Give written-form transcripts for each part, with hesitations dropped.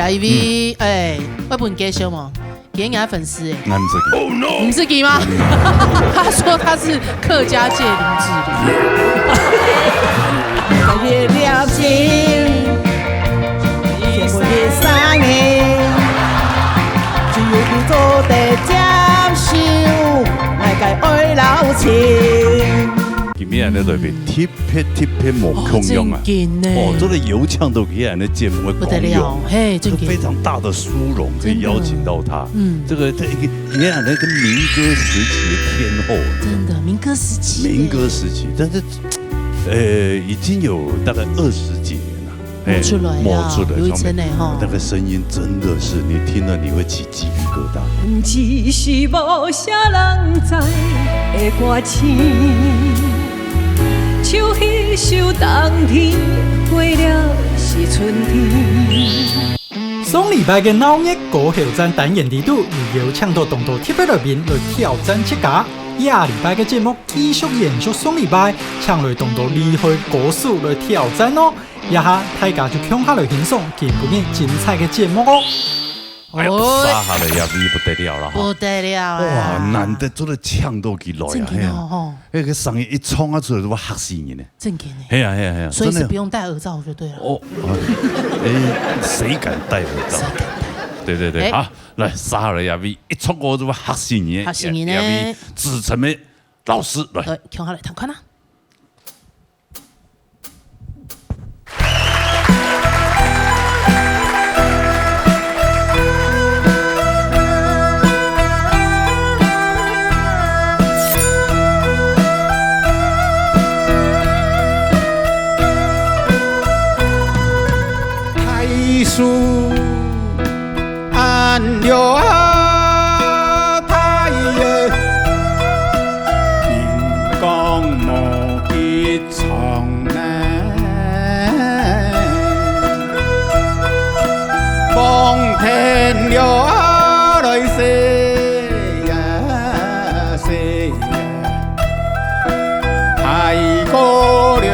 因为我本介绍嘛，给人家粉丝哎，那不是哦 no， 你是给吗？他说他是客家界林志玲。月了情，天我月三年，只有你做得接受，来解爱老情。今天在那边贴片莫空用啊！哦，这个油腔都可以来节目的功用，这个非常大的殊荣，可以邀请到他。这个这一个原来那个民歌时期的天后，真的民歌时期，但是已经有大概20几年了，摸出来，有一层哈，那个声音真的是你听了你会起鸡皮疙瘩。只是无啥人知的歌词。像彼首冬天过了是春天。上礼拜嘅闹热高校站单元地图，有抢到同特别来宾来挑战这家。下礼拜嘅节目继续延续上礼拜，抢来同厉害歌手来挑战哦。一下大家就向下来欣赏今日精彩嘅节目哦。哎呦，杀下来也不得了了哈！不得了哇，难得做得呛都起来啊！那个声音一冲啊出来，都吓死人呢！正经呢？哎呀，所以是不用戴耳罩就对了。哦，谁敢戴耳罩？对，好，来杀下来也一冲过就吓死人！吓死人呢！子晨的老师来，向下来谈看啦。树安了太阳，天光无结长呢，望天了来西呀西呀，太过了。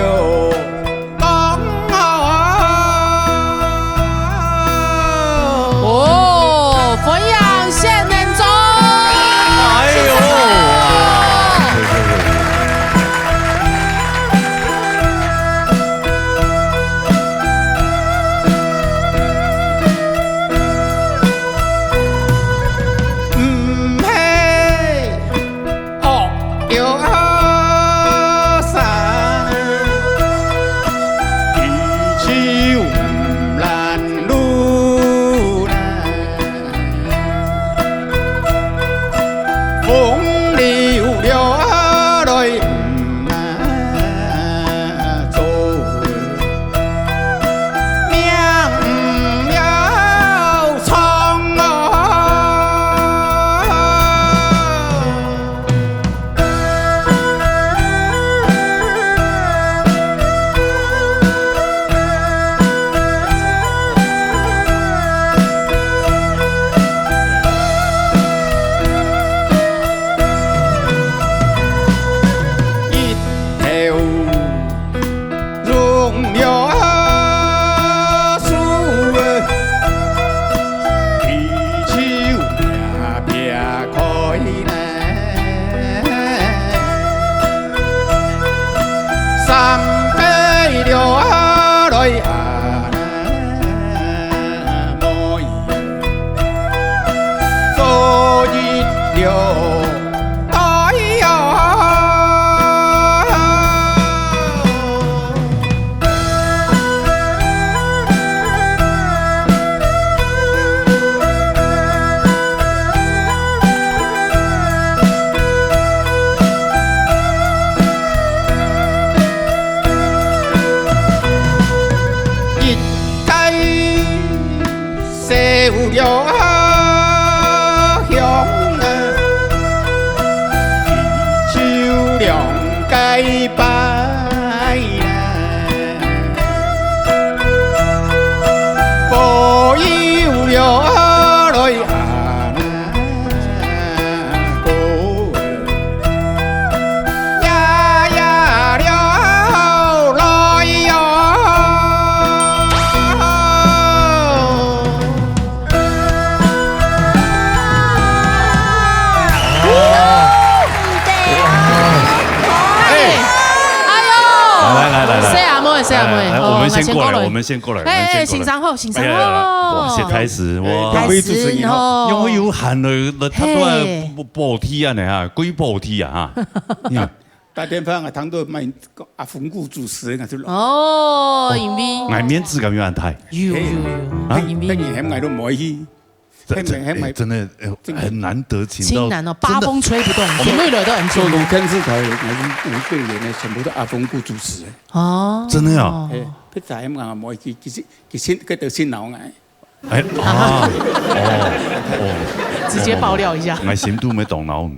来，我们先过来，我们先过来。哎，欣赏后，欣赏后，哇，先开始哇！开始哦，因为有喊了，他都要补梯啊，你啊，几补梯啊哈！你看。打电话啊，唐都卖阿冯固主持人啊，就哦，因为挨面子咁样睇，有，因为hem挨都唔可以，真的很难得请到，清难哦，八风吹不动，节目里都很做重龙电视台我对联呢，全部都阿冯固主持的。哦，真的呀？佢就hem啊，唔可以，佢先佢就先鬧挨。哎啊直接爆料一下，挨深度没动脑，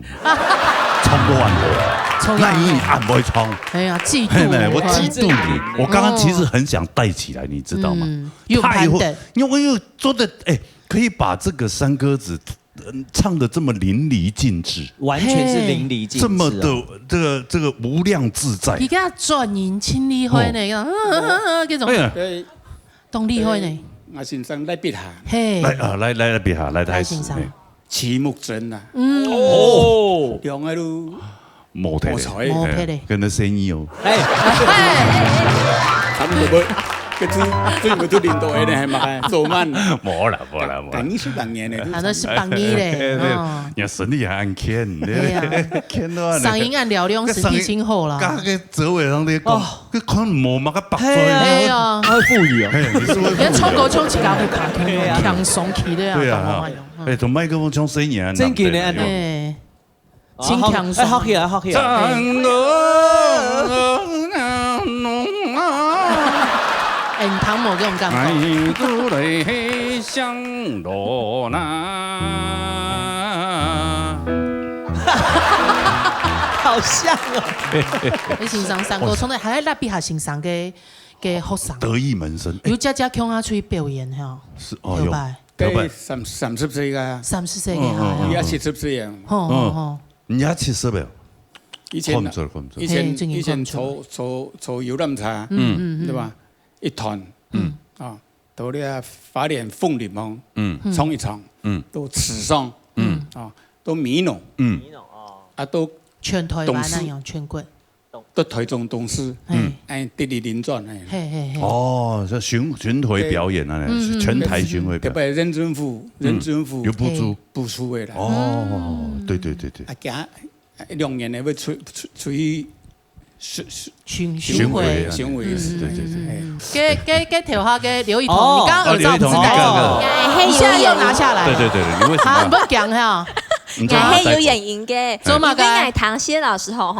冲不完的。那你按不会冲？哎呀，嫉妒！我嫉妒你。我刚刚其实很想带起来，你知道吗？太会，因为又做的可以把这个山歌子唱的这么淋漓尽致，完全是淋漓尽致，这么的这个无量自在。你给他转音清理会呢，这种动力会呢。我先生来别下，嘿，来别下，来台欣赏。齐木真啊，哦，两个都。冇睇咧，跟那聲音哦。他們都最唔都練到嘅係咪？做乜？冇啦。等於是當年嘅，那是榜一咧。你聲你還按鍵，鍵到嗓音按嘹亮，實體清好啦。加個左尾上啲講，佢可能冇乜個白嘴。係啊，他會腹語啊。你唱歌唱起來會卡腔，腔鬆起的啊。對啊，同麥克風唱聲音。真嘅咧，清腔爽，好起來。哎，你唐某这种感好像哦。你欣賞山歌，從來還喺邊下欣賞嘅學生，得意門生。有家腔下出去表演嚇，有吧？30歲㗎，30歲嘅嚇，而家70歲啊。人家70歲。以前坐遊覽車，對吧？一團，到呢花蓮鳳林峰，衝一場，到池上，到米農，到全台灣那樣全國，到台中東勢，第二連轉，哦，這巡迴表演啊，全台巡迴表演。任政府有補助的啦。哦，對。2年呢會出去巡迴，對。給調下嘅劉以彤，你剛剛耳罩不是戴着，你現在又拿下來。對，你為什麼？不講哈。係有原因嘅，做乜嘅？因為唐歇老師吼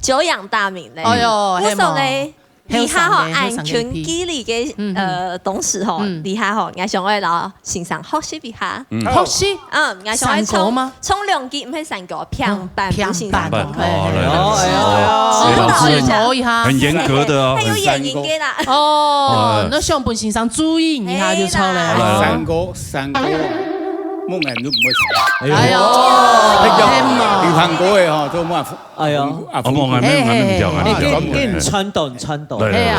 久仰大名咧。哎呦，嗰時候咧，厲害吼，按全基里嘅董事吼，厲害吼，我想我老欣賞學習一下。學習？我想我衝兩級唔係山歌，平板欣賞。指導一下，很嚴格的哦。係有原因嘅啦。哦，那上半欣賞注意一下就錯了。山歌。冇人都唔會唱。哎呦，流行歌嘅嗬，都冇人。哎呦，冇人穿懂。哎呀，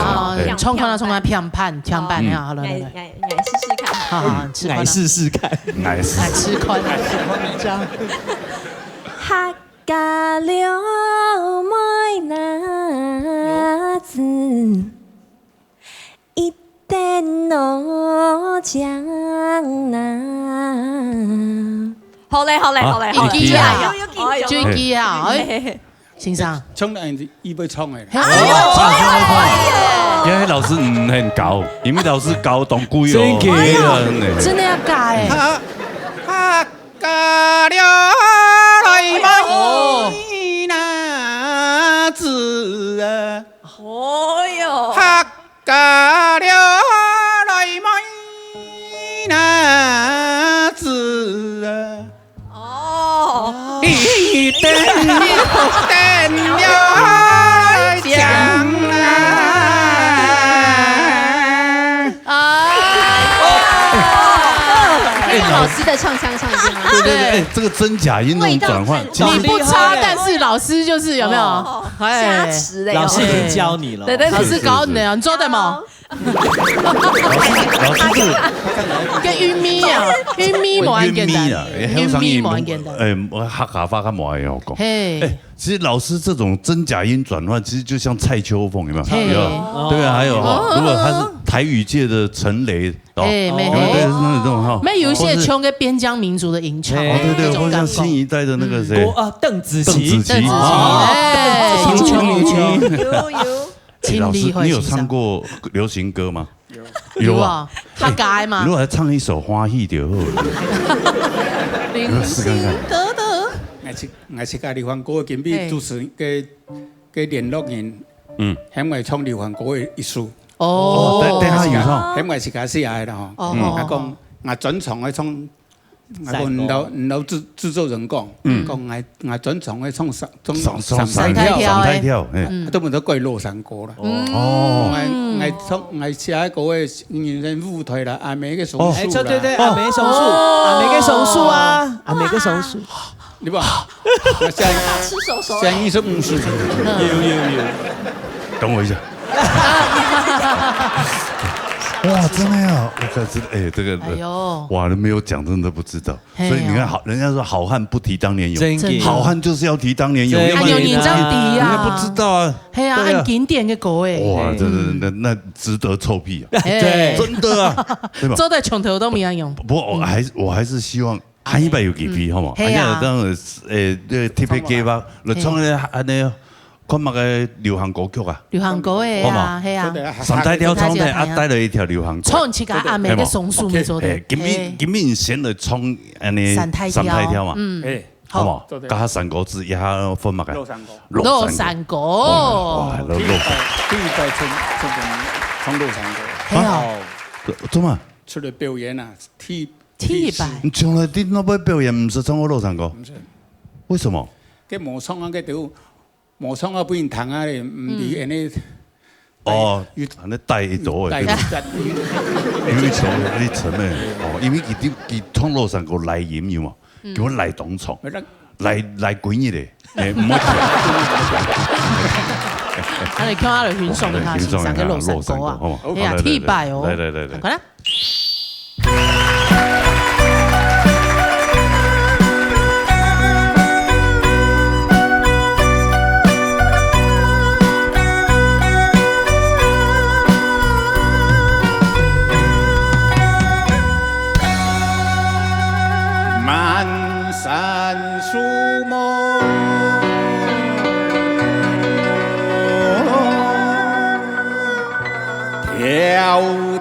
衝看強盤呀，好了。試試看。好，試試看。來吃寬。客家了妹那子。天羅江南，好嘞，記啊，最記啊，先生，唱人哋預備唱嘅，因為老師唔很高，因為老師高當貴哦，真的要改。客家了妹那子啊，哦喲，客家了。那子啊，哦，一等了江老师的唱腔唱一遍吗？对，这个真假音那种转换，你不差，但是老师就是有没有加持的？老师已经教你了，对对，老师教你了，你做得吗？老师是跟玉咪啊，玉咪冇咁簡單，玉咪冇咁簡單。我客家話咁冇嘢講。嘿，其實老師這種真假音轉換，其實就像蔡秋鳳，有沒有？對啊，還有哈，如果他是台語界的陳雷，哎，沒對那種哈，沒有一些唱個邊疆民族的吟唱，對對，或者像新一代的那個誰，鄧紫棋，哎，有。老師，你有唱過流行歌嗎？有啊，客家嘛。如果來唱一首《歡喜就好》，試看看。我是教流行歌嘅，今日主持嘅聯絡人，喺我唱流行歌嘅一首。哦，等下演唱。喺我是教寫嘅啦，嗬。我講我專長去唱。我講老製作人講，我專長去唱上台跳，都冇得過洛杉歌啦。我寫嗰個人生舞台啦，阿美嘅松樹啦。對，阿美松樹，阿美嘅松樹啊，阿美嘅松樹。你話我聲音是唔是？有。等我一下。哇，真的呀！我可是这个，哇，都没有讲，真的不知道。所以你看，好，人家说好汉不提当年勇，好汉就是要提当年勇。还有你这样提呀？不知道啊。嘿啊，按经典的歌哎。哇，真的那值得臭屁啊！对，真的啊，对吧？走在从头都没样用。不过我还是希望汉一百有几批，好冇？系啊。当然，特别给吧，来唱个安尼。看乜嘅流行歌曲啊？流行歌嘅啊，係啊。上台跳唱的啊，帶了一條流行歌。唱起個阿妹嘅松樹咪做的。今日先嚟唱安尼上台跳嘛。好冇？加下山歌子，一下分乜嘅？洛杉歌。哇，洛杉。第一代唱洛杉歌。係啊。做嘛？出嚟表演啊！T 版。你從來啲那邊表演唔是唱過洛杉歌？唔是。為什麼？佢冇唱啊，佢都。冇唱啊，不然彈啊，唔係安尼。哦，安尼帶一朵嘅，因為從你沉誒，哦，因為佢唱洛杉歌來演要嘛，叫我來當唱，來滾嘅咧，唔好跳。我哋看下嚟選送下先生嘅洛杉歌啊，哎呀，T 拜哦，嚟，快啦！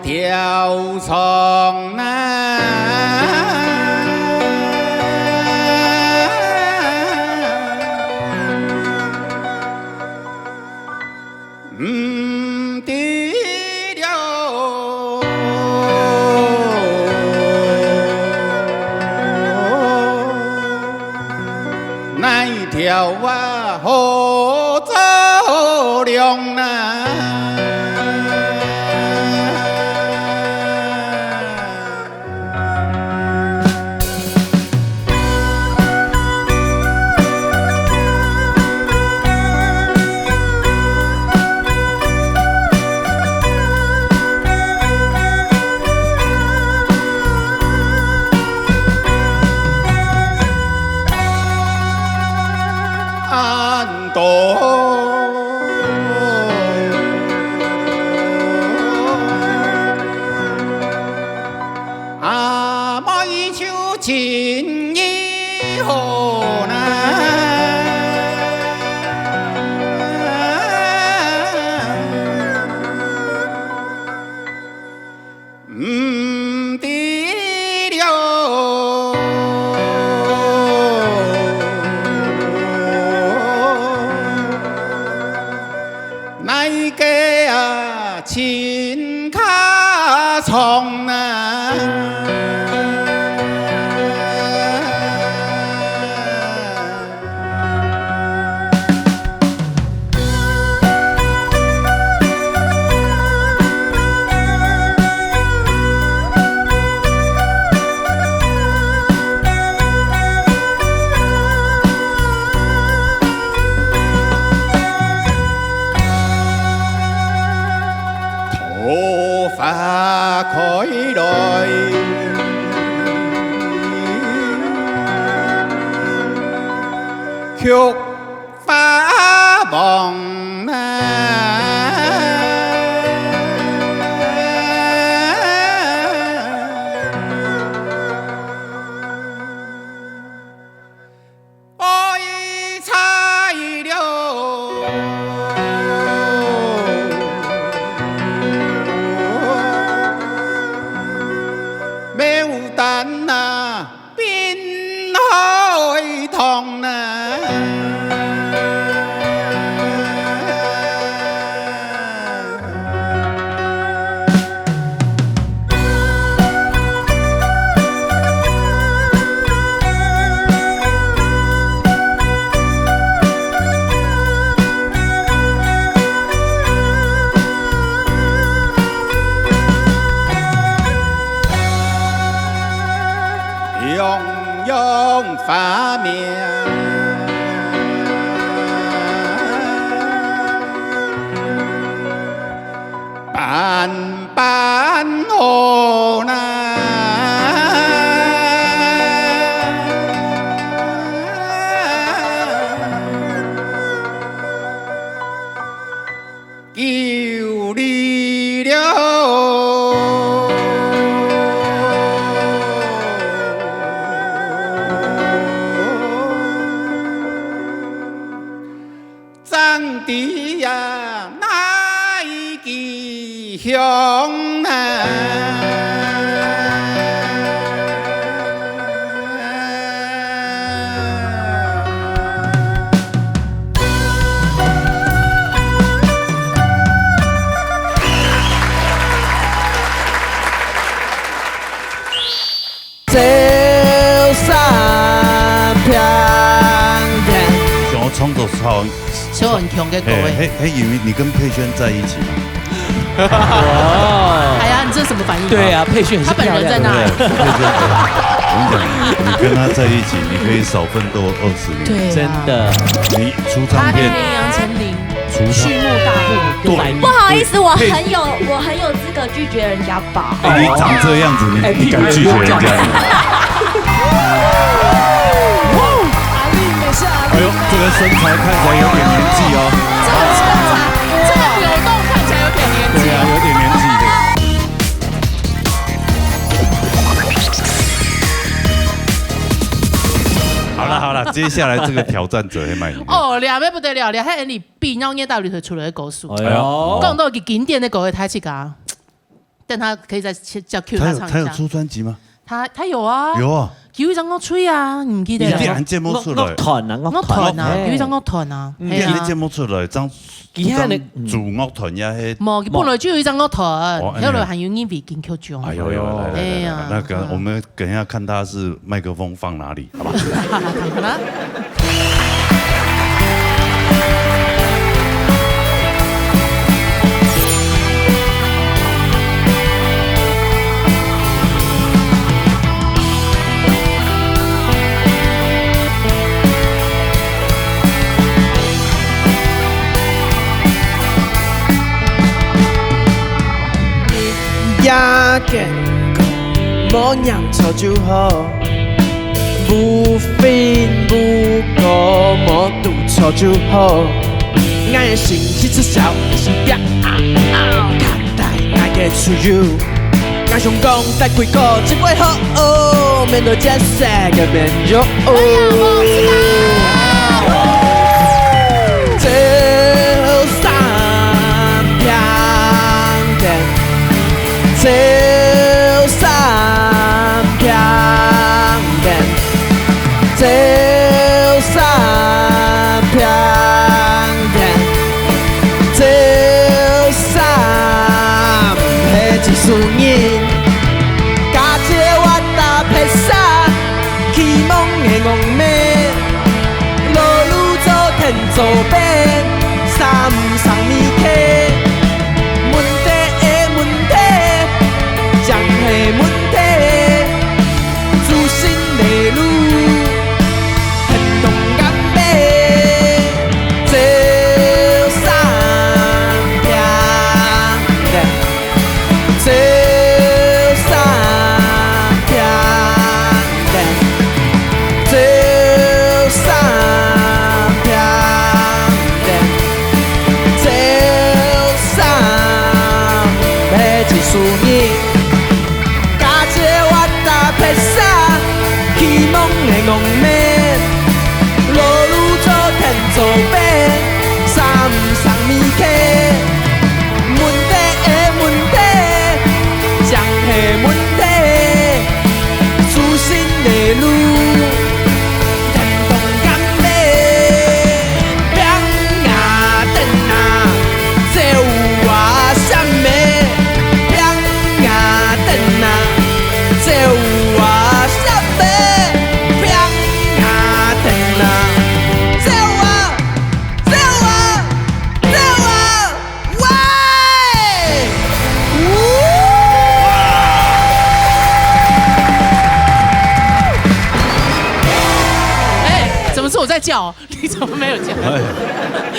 條長唔知了，那一條啊好走亮啊！菊花梦发明，斑斑红呐，有你了。长地呀，那一支香啊！走三片天。想要创作超。小很强的歌诶，以为你跟佩萱在一起吗？哇！哎呀，你这什么反应？对啊，佩萱他本人在那。我跟你讲，你跟他在一起，你可以少奋斗20年。对，真的。你出唱片，杨丞琳，畜牧大户。对，不好意思，我很有资格拒绝人家吧。你长这样子，你敢拒绝人家？哎呦，这个身材看起来有点年纪哦。这个扭动看起来有点年纪。对啊，有点年纪的。好了，接下来这个挑战者会卖你。哦，两位不得了，两海里比鸟捏大旅腿出来的故事。哎呦，讲到一个经典的歌的台词噶，但他可以再叫 Q 他唱一下。他有出专辑吗？他有啊。有啊。有一張樂吹啊，唔記得啦。你啲節目出來，樂團啊，有一張樂團啊。你節目出來，張主樂團也係。冇，本來就有一張樂團，後來還有因為金曲獎。哎呦，來，那個我們等一下看他是麥克風放哪裡，好吧？好啦。也健康，无酿造就好，无肥无高，无赌错就好。俺的心是出笑，心变看待俺的出游。俺想讲带几个真会好，面对这世界面容。这三片天。走三片天，走三片天，走三个一世人，加一我搭配衫，希望的梦寐，我在叫，你怎么没有叫？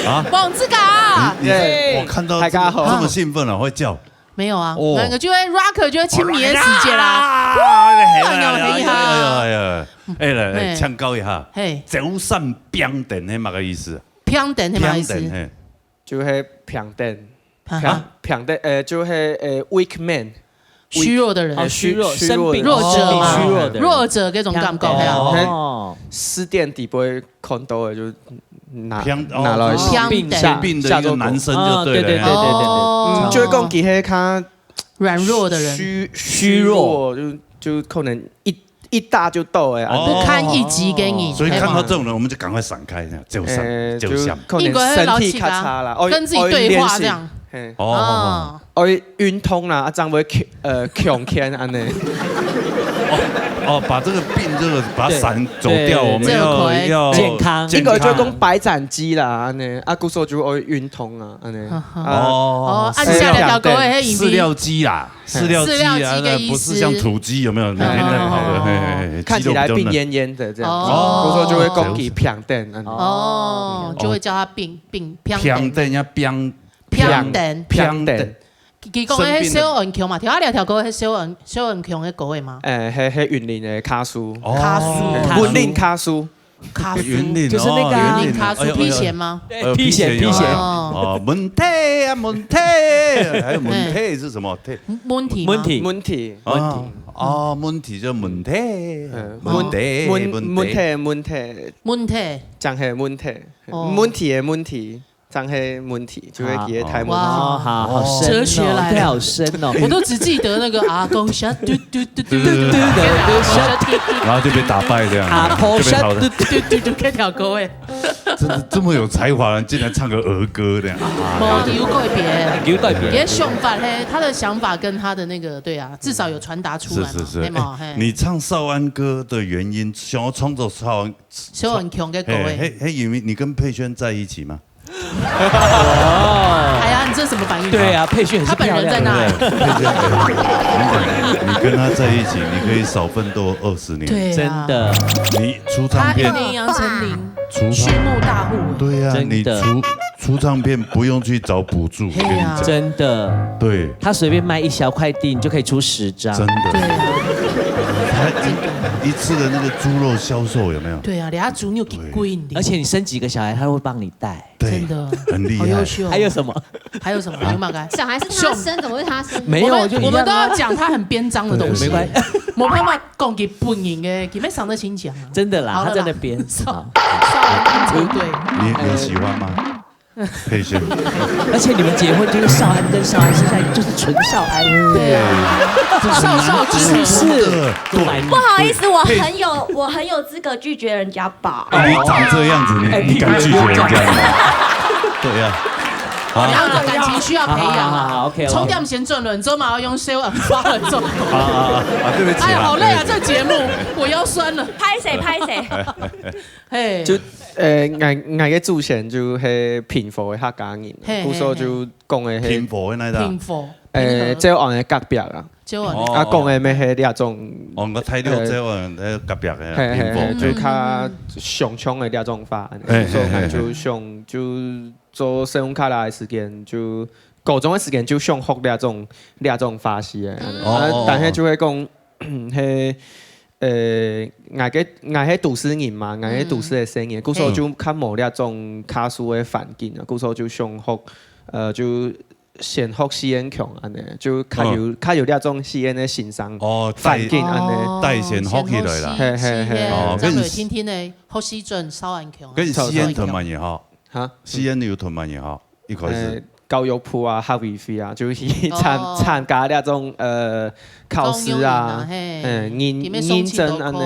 啊，王志嘎，我看到这么兴奋了，会叫。没有啊，那个就会 rocker 就会亲你的世界啦。哎来唱高一下，走上平等是嘛个意思？平等是嘛意思？就是平等，平等就是weak man。虚弱的人，虚弱、生病、弱者嘛，虚弱的弱者嗰種感覺係啊。失電底部看到嘅就拿來生病的一個男生就對了，對，就會講佢係較軟弱的人，虛弱就可能一打就到哎，不堪一擊給你。所以看到這種人，我們就趕快閃開，就想，可能身體較差啦，跟自己對話這樣。哦，我運通啦，這樣會強健安尼。把這個病把它閃走掉，我們要健康。呢個就講擺斬機啦，安尼，古時候就會運通啊，安尼。按下兩條狗誒，飼料機啦，飼料機啊，不是像土雞，有沒有？每天在跑的，看起來病懨懨的這樣，古時候就會講佢平等，就會叫他病平等呀病。平等，佢講嘅係小雲強嘛，條下條歌係小雲強嘅歌嘅嘛。係雲林嘅卡蘇，雲林卡蘇，雲林就是那個雲林卡蘇披險嗎？披險。哦，門梯，還有門梯是什麼？門梯。哦，門梯就門梯，門梯，真係門梯。張黑問題就會給台灣，哇，好深，哲學來了，好深哦！我都只記得那個阿公下嘟嘟嘟嘟嘟嘟，然後就被打敗這樣，阿婆下嘟嘟嘟這條歌哎，真的這麼有才華的人，竟然唱個兒歌這樣，有改別，也想法嘿，他的想法跟他的那個對啊，至少有傳達出來嘛，是。你唱少安歌的原因，想要創作少安強嘅歌哎，因為你跟佩萱在一起嗎？哎呀，你這是什麼反應？對啊，佩萱他本人在那。你跟他在一起，你可以少奮鬥20年。對，真的。你出唱片，他一年楊丞琳，畜牧大戶。對呀，你出唱片不用去找補助，我跟你講。真的。對。他隨便賣一小塊地，你就可以出10張。真的。對啊。一次的那個豬肉銷售有沒有？對啊，連豬肉幾貴，而且你生幾個小孩，他會幫你帶。真的，很厲害。好優秀。還有什麼？還有什麼？有冇該？小孩是他生，怎麼會他生？沒有，我們都要講他很編章的東西。沒關係，冇辦法講給本人嘅，佢咩上得清講啊？真的啦，他在那邊。少安對。你喜歡嗎？佩萱。而且你們結婚就是少安跟少安，現在就是純少安。對啊。少之是。不好意思，我很有資格拒絕人家吧。你長這樣子，你敢拒絕人家嗎？對呀。兩個感情需要培養啊。OK。充電先轉輪，之後要用小耳發耳做。對不起。哎呀，好累啊！這個節目我腰酸了。拍誰？嘿。就我嘅祖先就係平埔嘅客家人，古時候就講嘅係平埔嘅哪度？平埔。這岸嘅隔壁啊。講嘅咩係呢一種？我睇到這岸喺隔壁嘅平埔，就較上腔嘅呢一種法，所以就上就做信用卡啦嘅時間，就高中嘅時間就想學呢一種法式嘅，但係就會講係。我係都市人嘛，我係都市嘅聲音，故所就較冇呢種卡數嘅環境啊，故所就想學，就先學西安腔安尼，就較有呢種西安嘅欣賞環境安尼，帶先學起來啦。係。咁嚟天天嚟學西準少安腔。跟西安屯蠻也好，嚇，西安有屯蠻也好，一開始。教育部啊、學位費啊，就去參加那種考試啊，認真安尼。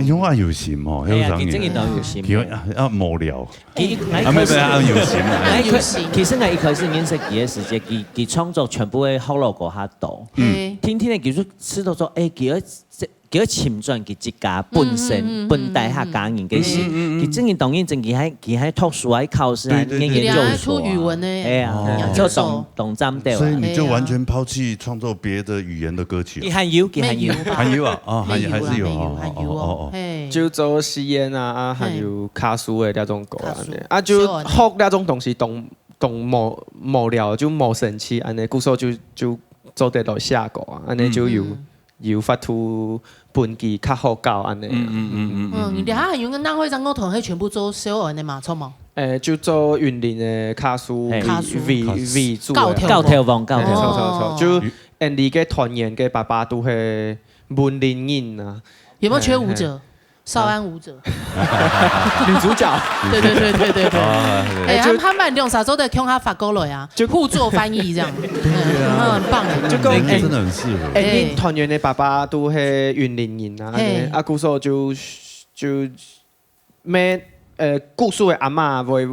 用啊有心哦，係啊，佢真係有心。啊無聊。其實我一開始認識佢嘅時節，佢創作全部會學落過下度。天天嘅叫做知道咗，叫侵占佢一家本身本地客家人嘅事，佢正經當然正佢喺讀書喺考試喺研究所，出語文呢，哎呀，就懂針對。所以你就完全拋棄創作別的語言的歌曲。佢還有啊，還是有哦，就做實驗啊，還有卡數的那種歌啊，就學那種東西懂無聊就無生氣，安尼故說就做得到下歌啊，安尼就有發出本機較好教安尼。你哋還有個南會長樂團，係全部做小人的嘛，錯嗎？就做雲林的卡數為主高條王，就人哋嘅團員嘅爸爸都係文林人啊。有沒有缺舞者？少安舞者，女主角。對。哎，他們用啥時候都用他法國來啊，就互做翻譯這樣，很棒哎。就真的很適合。誒，團員嘅爸爸都係雲林人啊，啊，故說就咩故事嘅阿媽會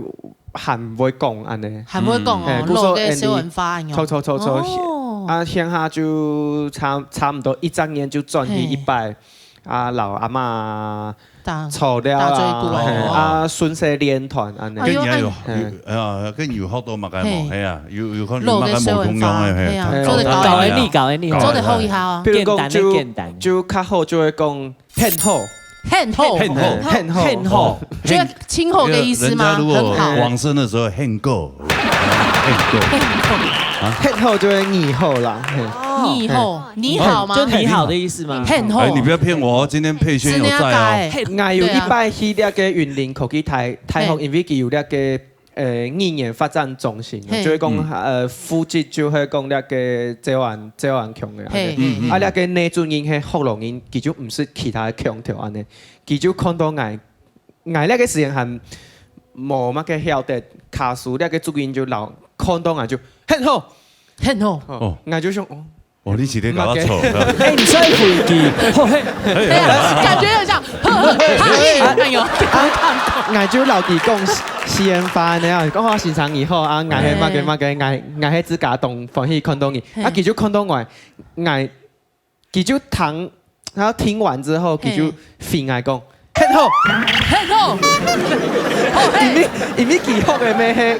韓會講安尼，韓會講哦，老嘅小文化樣。錯，啊，鄉下就差唔多1年就轉去100。啊，老阿媽錯了啊，孫氏練團安尼。跟有好多嘛個冇，係啊，有可能嘛個冇同樣嘅，做得你做得好一下啊。比如講就較好就會講很好，覺得親厚嘅意思嗎？人家如果往生的時候很夠，很好就會你好啦。你好嗎？就你好的意思嗎？哎，你不要騙我，今天佩萱有在哦。我有100去那個雲林科技台學，因為佢有那個語言發展中心，就係講負責就係講那個這灣腔嘅。啊，那個內族人係福隆人，佢就唔是其他腔調安尼，佢就看到我那個時間係冇乜嘅曉得卡數，那個族人就老看到我就很好。我就想哦，你是在搞我錯？哎，你衰飛機，感覺有像，哎呦，我就老弟講西安話呢，講我欣賞以後啊，我係乜嘅，我係自家動歡喜看到你，啊，佢就看到我然後聽完之後，佢就飛我講很好，因為佢學嘅咩係？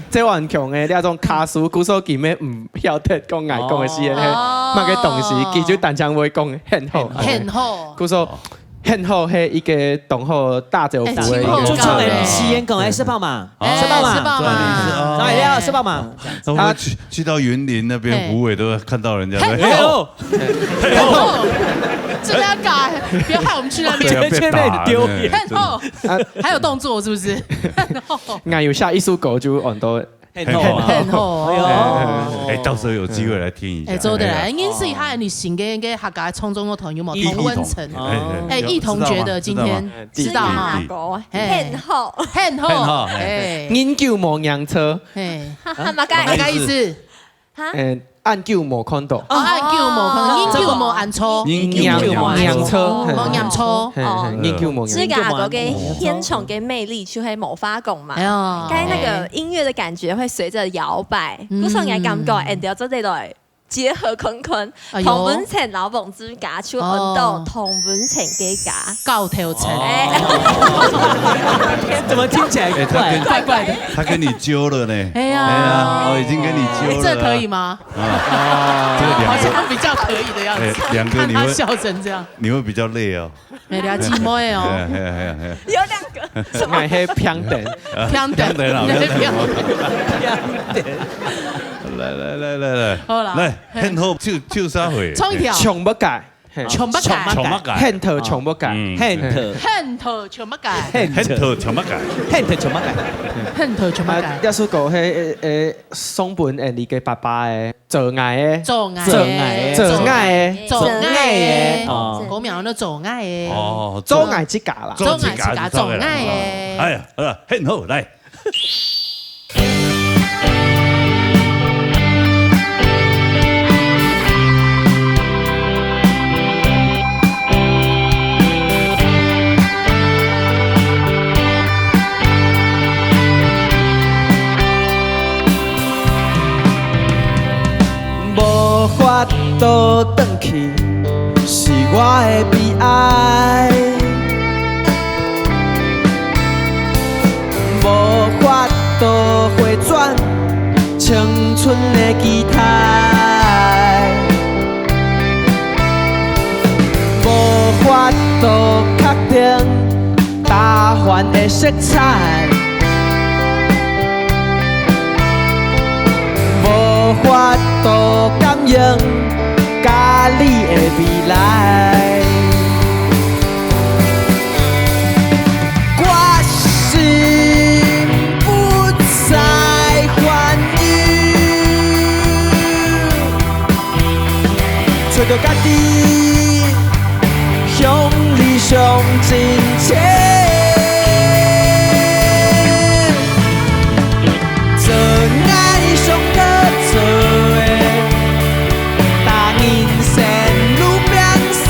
這頑強嘅那種卡數，故所佢咩唔曉得講外講嘅事咧，乜嘅東西，佢就單槍會講很好，故所很好係一個同好大政府嘅一個。就從你西安講，吃飽嘛，哪裡要吃飽嘛？他去到雲林那邊，虎尾都看到人家。真的要改，不要害我們去那邊，前面丟臉。還有動作是不是？我有下一首歌就很多。很好，哎，到時候有機會來聽一下。做得來，應該是下你新嘅客家創作樂團有冇同溫層？哎，易同覺得今天知道嗎？很好，哎，研究冇洋車，乜個意思？按舊冇看到，按舊冇看到，研究冇按錯，洋車，冇按錯，研究冇。這個嗰個現場嘅魅力就係無法講嘛，該那個音樂的感覺會隨着搖擺，嗰種嘅感覺，and 要做得來結合坤，同本情老房之家出運動，同本情嘅家高條情，怎麼聽起來怪怪的？他跟你揪了呢？哎呀，我已經跟你揪了，這可以嗎？好像比較可以的樣子。兩個你會笑成這樣，你會比較累哦。你倆寂寞哦。有兩個，我係平等，來，好啦，來，很好，就啥會？衝一條，從不改，從不改，很頭從不改，很頭從不改，一首歌係松本誒你嘅爸爸嘅做愛嘅，嗰苗都做愛嘅，哦，做愛之家啦，做愛嘅，哎呀，很好，來。無法度轉去，是我我的悲哀，无法度回转青春的期待，无法度确定大幻的色彩，无法度感应甲你的未来。我心不再烦忧，找到家己向理想进前。做爱上可做的，答应先愈变细，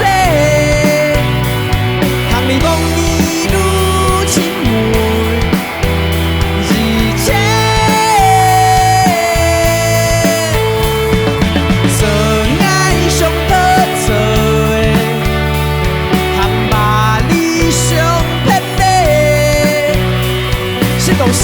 通你讲你愈亲密，而且做爱上可做的，通把理想骗你，是讲是。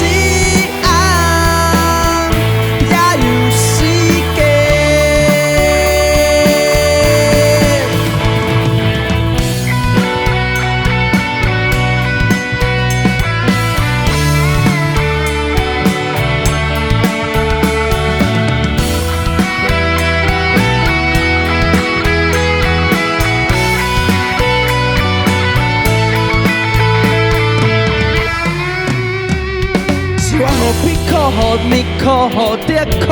予蜜苦，予得苦，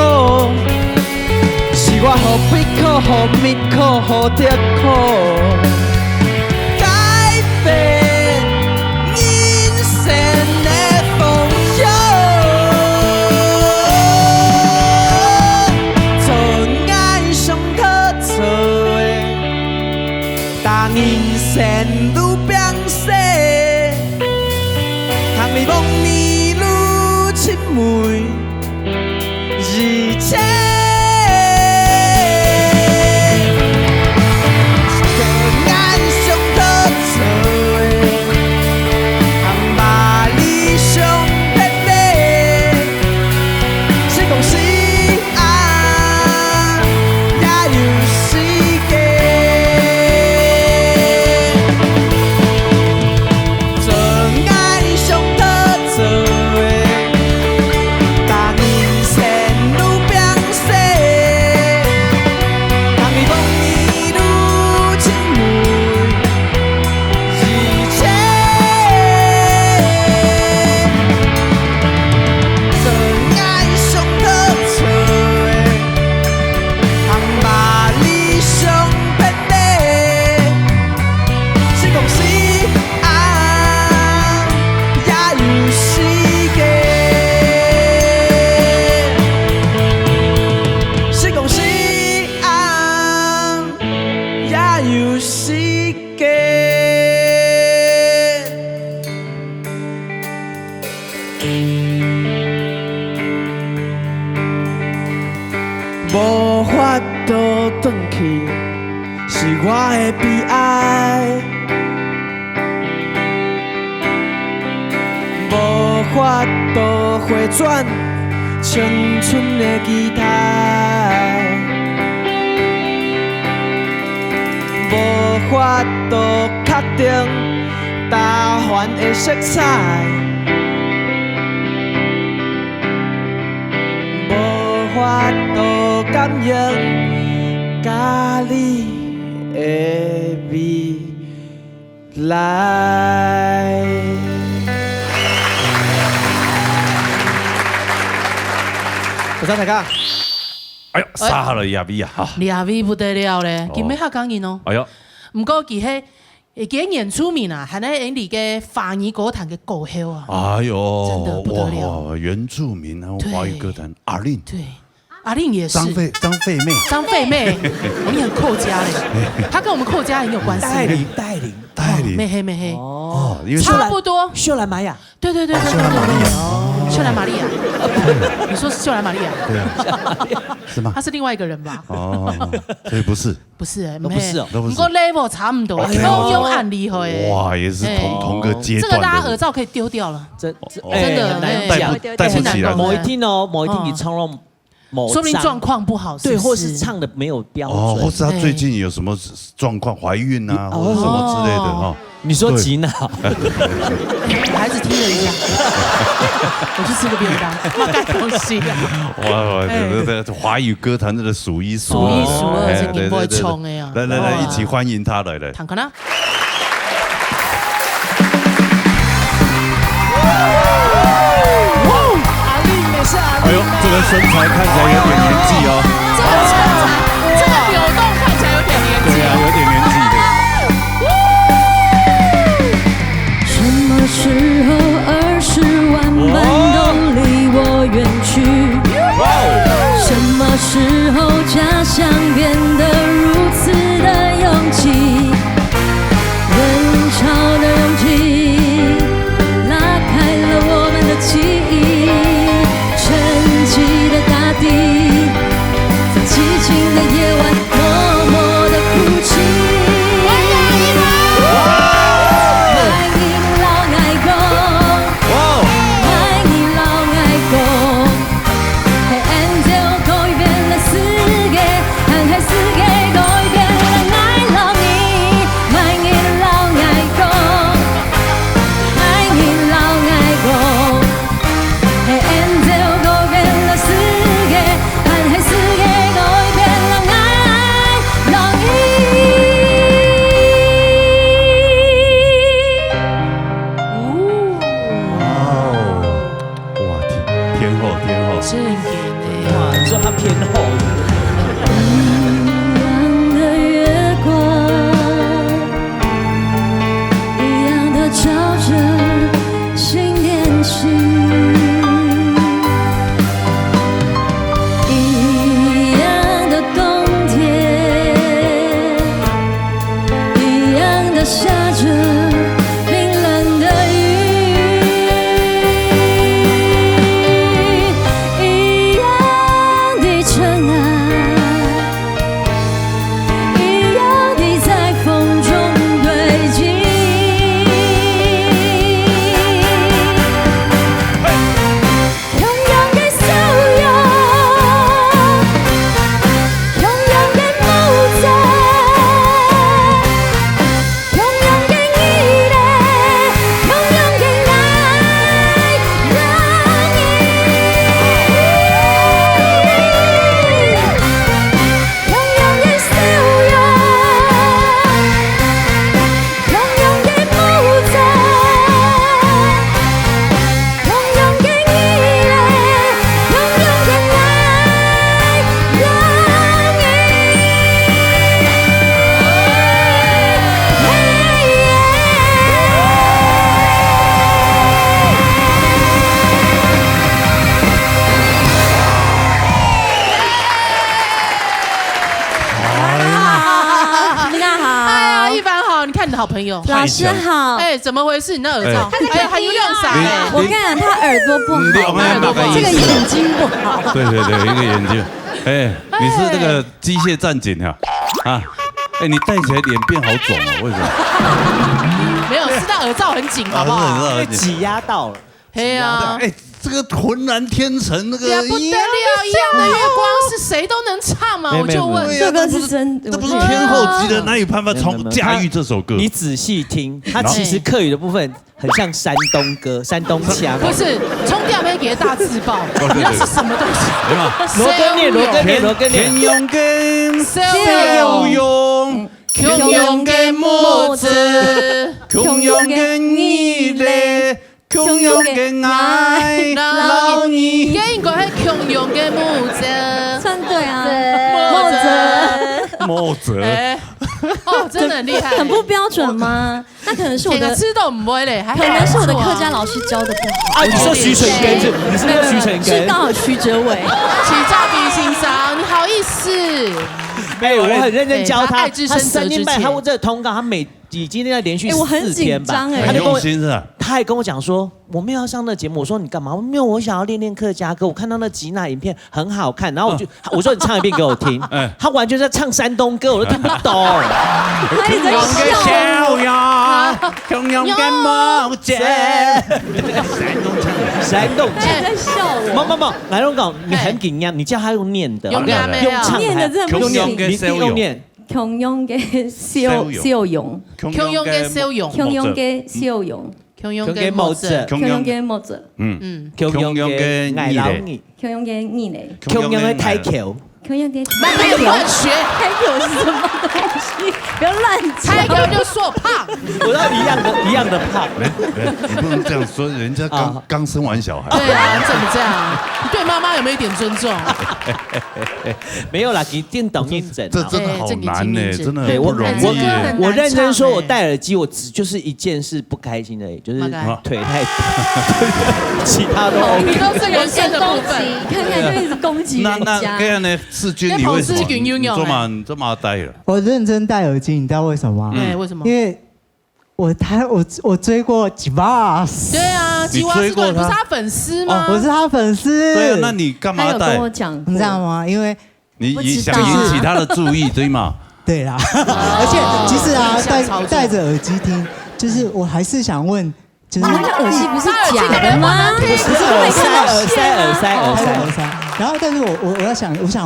是我予悲苦，予蜜苦，予得苦，改变人生的方向。做爱上可做的，答应先愈变细，通你讲你。亲密，而且做爱上可做的，通把理想骗你，是讲是爱，也有时间。做爱上可做。无法度转去，是我的悲哀。无法度回转青春的期待，无法度确定大幻的色彩。无法度感应甲你的未来。多谢大家。哎呦，杀了亚比啊！亚比不得了咧，今日较讲瘾哦。哎呦，唔过佢係今年出名啊，係咧印尼嘅華語歌壇嘅歌后啊。哎呦，真的不得了，哇，原住民啊，華語歌壇阿令，对，阿令也是張惠妹，張惠妹，我们很客家嘞，她跟我们客家很有关系。戴琳，妹黑，哦，因为差不多。秀兰玛雅，对，秀兰玛利亚。秀兰玛利亚，你说是秀兰玛利亚？对啊，是吗？他是另外一个人吧？哦，所以不是，不是哎，不是哦，不过 level 差不多，用案例会。哇，也是同个阶段。这个大家耳罩可以丢掉了，真的带不起来。某一天你唱了。说明状况不好，对，或是唱的没有标准，或是他最近有什么状况，怀孕啊，或者什么之类的哈。你说急恼，孩子听了一下，我去吃个便当，妈干东西啊！哇，这华语歌坛真的数一数二，是你不会冲的呀！来，一起欢迎他来。坦克呢？哎呦，这个身材看起来有点年纪哦。这个扭动看起来有点年纪。对啊，有点年纪的。什么时候20万般都离我远去？什么时候家乡变得如此的拥挤？人潮的拥挤拉开了我们的记忆。沉寂的大地，在寂静的夜晚，默默的哭泣。爱你老爱公，爱你老爱公。ให้อันเดียวก็一遍了四个，看海四个ก็一遍了爱老你，爱你老爱公，爱你老爱公。ให้อันเดียว偏后。一样的月光，一样的照着心电器，一样的冬天，一样的下着冰冷的雨。好朋友，老师好。哎，怎么回事？你那耳罩，哎，还有亮色。我跟你讲，他耳朵不好，这个眼睛不好。对，一个眼睛。哎，你是那个机械战警啊？啊，哎，你戴起来脸变好肿哦，为什么？没有，是他耳罩很紧，好不好？被挤压到了。嘿呀，哎。这个浑然天成，那个不得了，一样的月光是谁都能唱吗？我就问，这个是真，这不是天后级的，哪有办法驾驭这首歌？你仔细听，它其实客语的部分很像山东歌、山东腔。不是，冲掉没给大字报，那是什么东西？罗根念，天勇跟小勇，强勇跟母子，强勇跟你嘞。强勇的爱老你，应该是强勇的木子，算对啊，木子，哦，真的很厉害，很不标准吗？那可能是我的吃都不会嘞，可能是我的客家老师教的不好。啊，你说徐成根是？你是那个徐成根？是刚好徐哲伟，起照比欣赏，你好意思？哎，我很认真教他3年半，他问这个通告，他已经在连续4天吧，很用心是吧？他他还跟我讲说我没有要上那节目，我说你干嘛？没有，我想要练练客家歌。我看到那吉娜影片很好看，然后我说你唱一遍给我听。他完全在唱山东歌，我都听不懂。他一直在笑。穷勇的梦姐，山东在笑我。冇，来龙港，你很紧张，你叫他用念的，用唱念的这么行，你用念。穷勇嘅笑容，穷勇嘅笑容，穷勇嘅笑容，穷勇嘅模子，穷勇嘅模子，穷勇嘅爱老你，穷勇嘅你嘞，穷勇嘅台球。穷勇嘅没有乱学，台球是什么东西？不要乱讲。台球就说胖，我要一样的胖。你不能这样说，人家刚生完小孩。对啊，你怎么这样？你对妈妈有没有一点尊重？没有啦，一定懂一整。这真的好难呢，真的不容易。我认真说，我戴耳机，我就是一件事不开心的，就是腿太短，其他都 OK。你都是人生的部分，看看就一直攻击人家。那这样呢？世军，你为什么你这么呆了？我认真戴耳机，你知道为什么吗？为什么？因为我追过吉瓦斯。对啊，吉瓦斯不是他粉丝吗？我是他粉丝。对啊，那你干嘛戴？他有跟我讲，你知道吗？因为你想引起他的注意，对吗？对啦，而且其实啊，戴着耳机听，就是我还是想问。就是那个耳机不是假的吗？不是耳塞。然后，但是我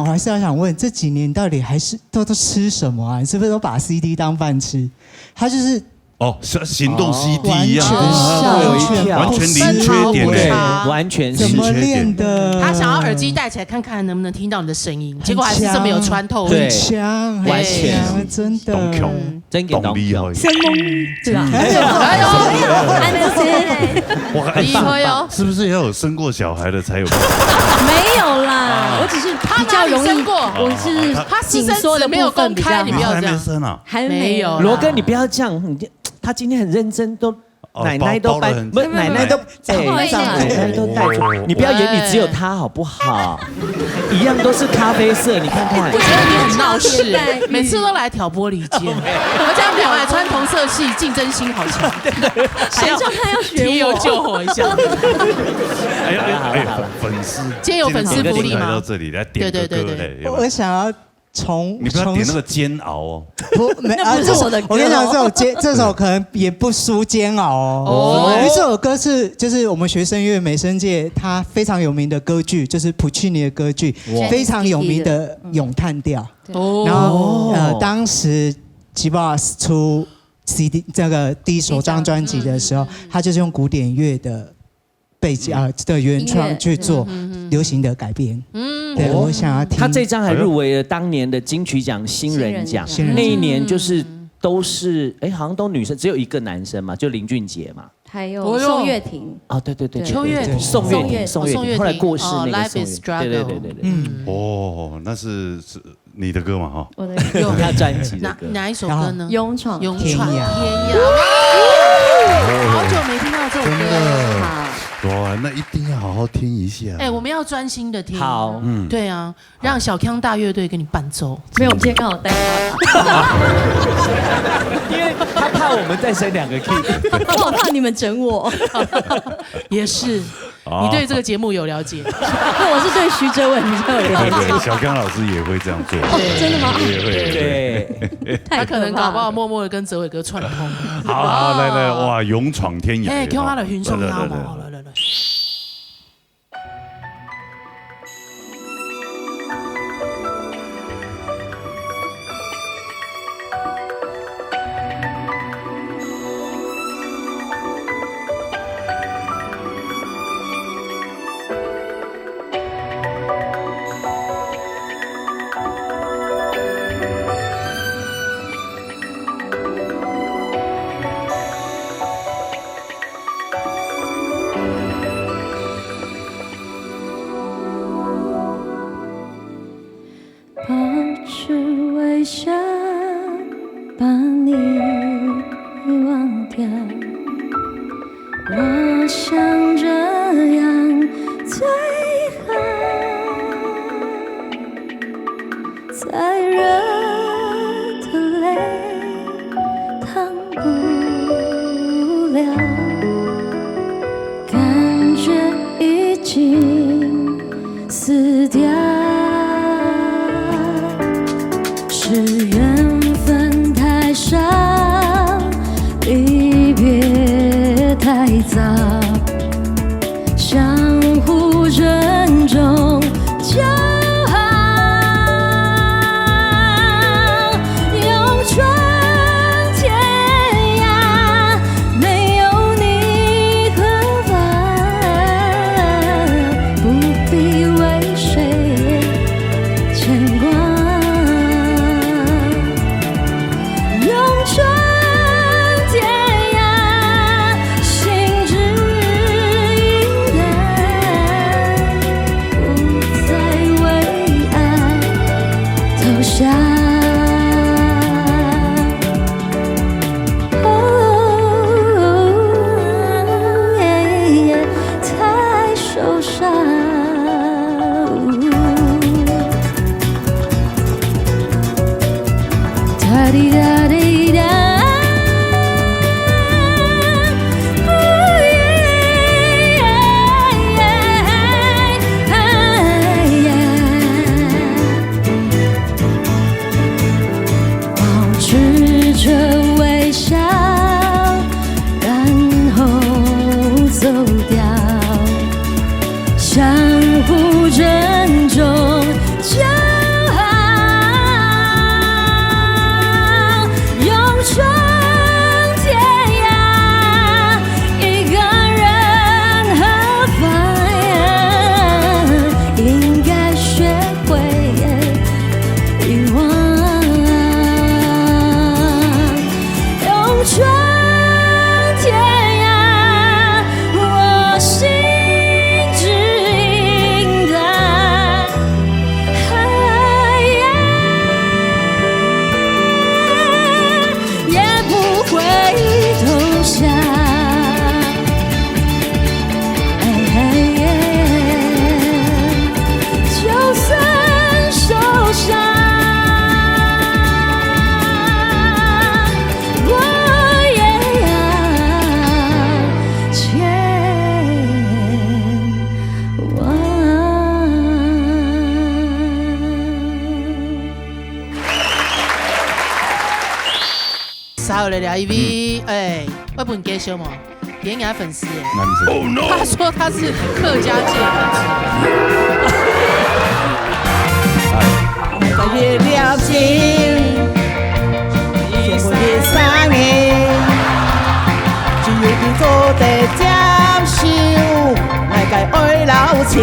还是要想问，这几年到底还是都吃什么啊？你是不是都把 CD 当饭吃？他就是行动 CD 一样，完全零缺点对，完全怎么练的？他想要耳机戴起来看看能不能听到你的声音，结果还是这么有穿透力，很强，完全真的，真给懂厉害，生猛，对吧？厉害哦！是不是要有生过小孩的才有？没有啦，我只是比较容易，我是他紧缩的没有公开，你不要这样，还没有。罗哥，你不要这样，他今天很认真，都奶奶都带，不是奶奶都奶奶都带着，你不要眼里只有他好不好？一样都是咖啡色，你看看。我觉得你很闹事，每次都来挑拨离间，而且他们两个还穿同色系，竞争心好强。谁叫他要学我？提油救火一下。好了，粉丝，今天有粉丝福利吗？来到这里来点歌嘞，我想要。你不要点那个煎熬哦，那不是我的歌。我跟你讲，这首可能也不输煎熬哦。因为这首歌就是我们学声乐美声界它非常有名的歌剧，就是普契尼的歌剧，非常有名的咏叹调。然后当时吉巴斯出 CD 这个第一首张专辑的时候，他就是用古典乐的的原创去做流行的改编。对，我想要听。他这张还入围了当年的金曲奖新人奖，那一年就是都是好像都女生，只有一个男生嘛，就林俊杰嘛，还有宋岳庭。哦，对，邱岳庭，宋岳庭，后来过世那个宋岳庭，对。那是你的歌嘛哈？我的歌，他专辑的歌，哪一首歌呢？勇闯天涯。好久没听到这首歌了。哇，那一定要好好听一下。我们要专心的听。好，对啊，让小康大乐队给你伴奏。没有，我们今天刚好带他，因为他怕我们再升2个 key， 我好怕你们整我。也是，你对这个节目有了解？那我是对徐哲伟比较有了解。小康老师也会这样做。真的吗？对，他可能搞不好默默的跟哲伟哥串通。好，来，哇，勇闯天涯。给我他的云上拉嘛，来。不珍重，骄傲，勇闯天涯，一个人何妨呀？应该学会遗忘，勇闯天涯，我心只应该，也不会投降。就算受伤，我也要前往。稍后来聊 EV， 哎，我本介绍嘛，演给他粉丝哎，他说他是客家界的。月亮星，全部的3年，只有你做得接受，来解爱老情。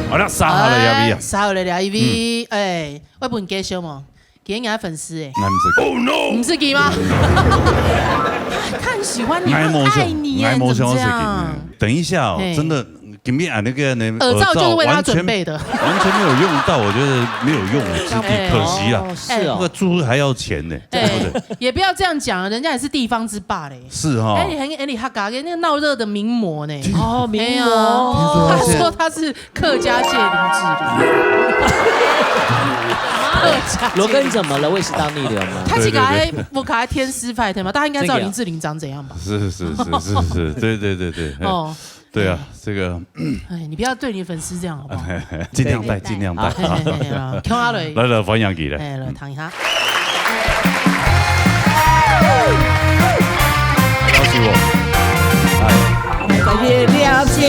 好了，3号来聊 EV 啊，3号来聊 EV， 哎，我本介绍嘛，演给他粉丝哎。不是给吗？他很喜欢你，他爱你耶，怎么这样？等一下哦，真的，给你那个耳罩就是为他准备的，完全没有用到，我觉得没有用，可惜了。是哦，那个猪还要钱呢，对不对？也不要这样讲，人家也是地方之霸嘞。是哈。你哈嘎那个闹热的名模呢？哦，名模。他说他是客家界林志玲。罗根怎么了？胃食道逆流吗？他几个还不卡天师派的吗？大家应该知道林志玲长怎样吧？是，对，哦，对啊，这个，哎，你不要对你粉丝这样好不好？尽量带。看阿磊，来，欢迎你来，哎，来躺一下。恭喜我，月亮星，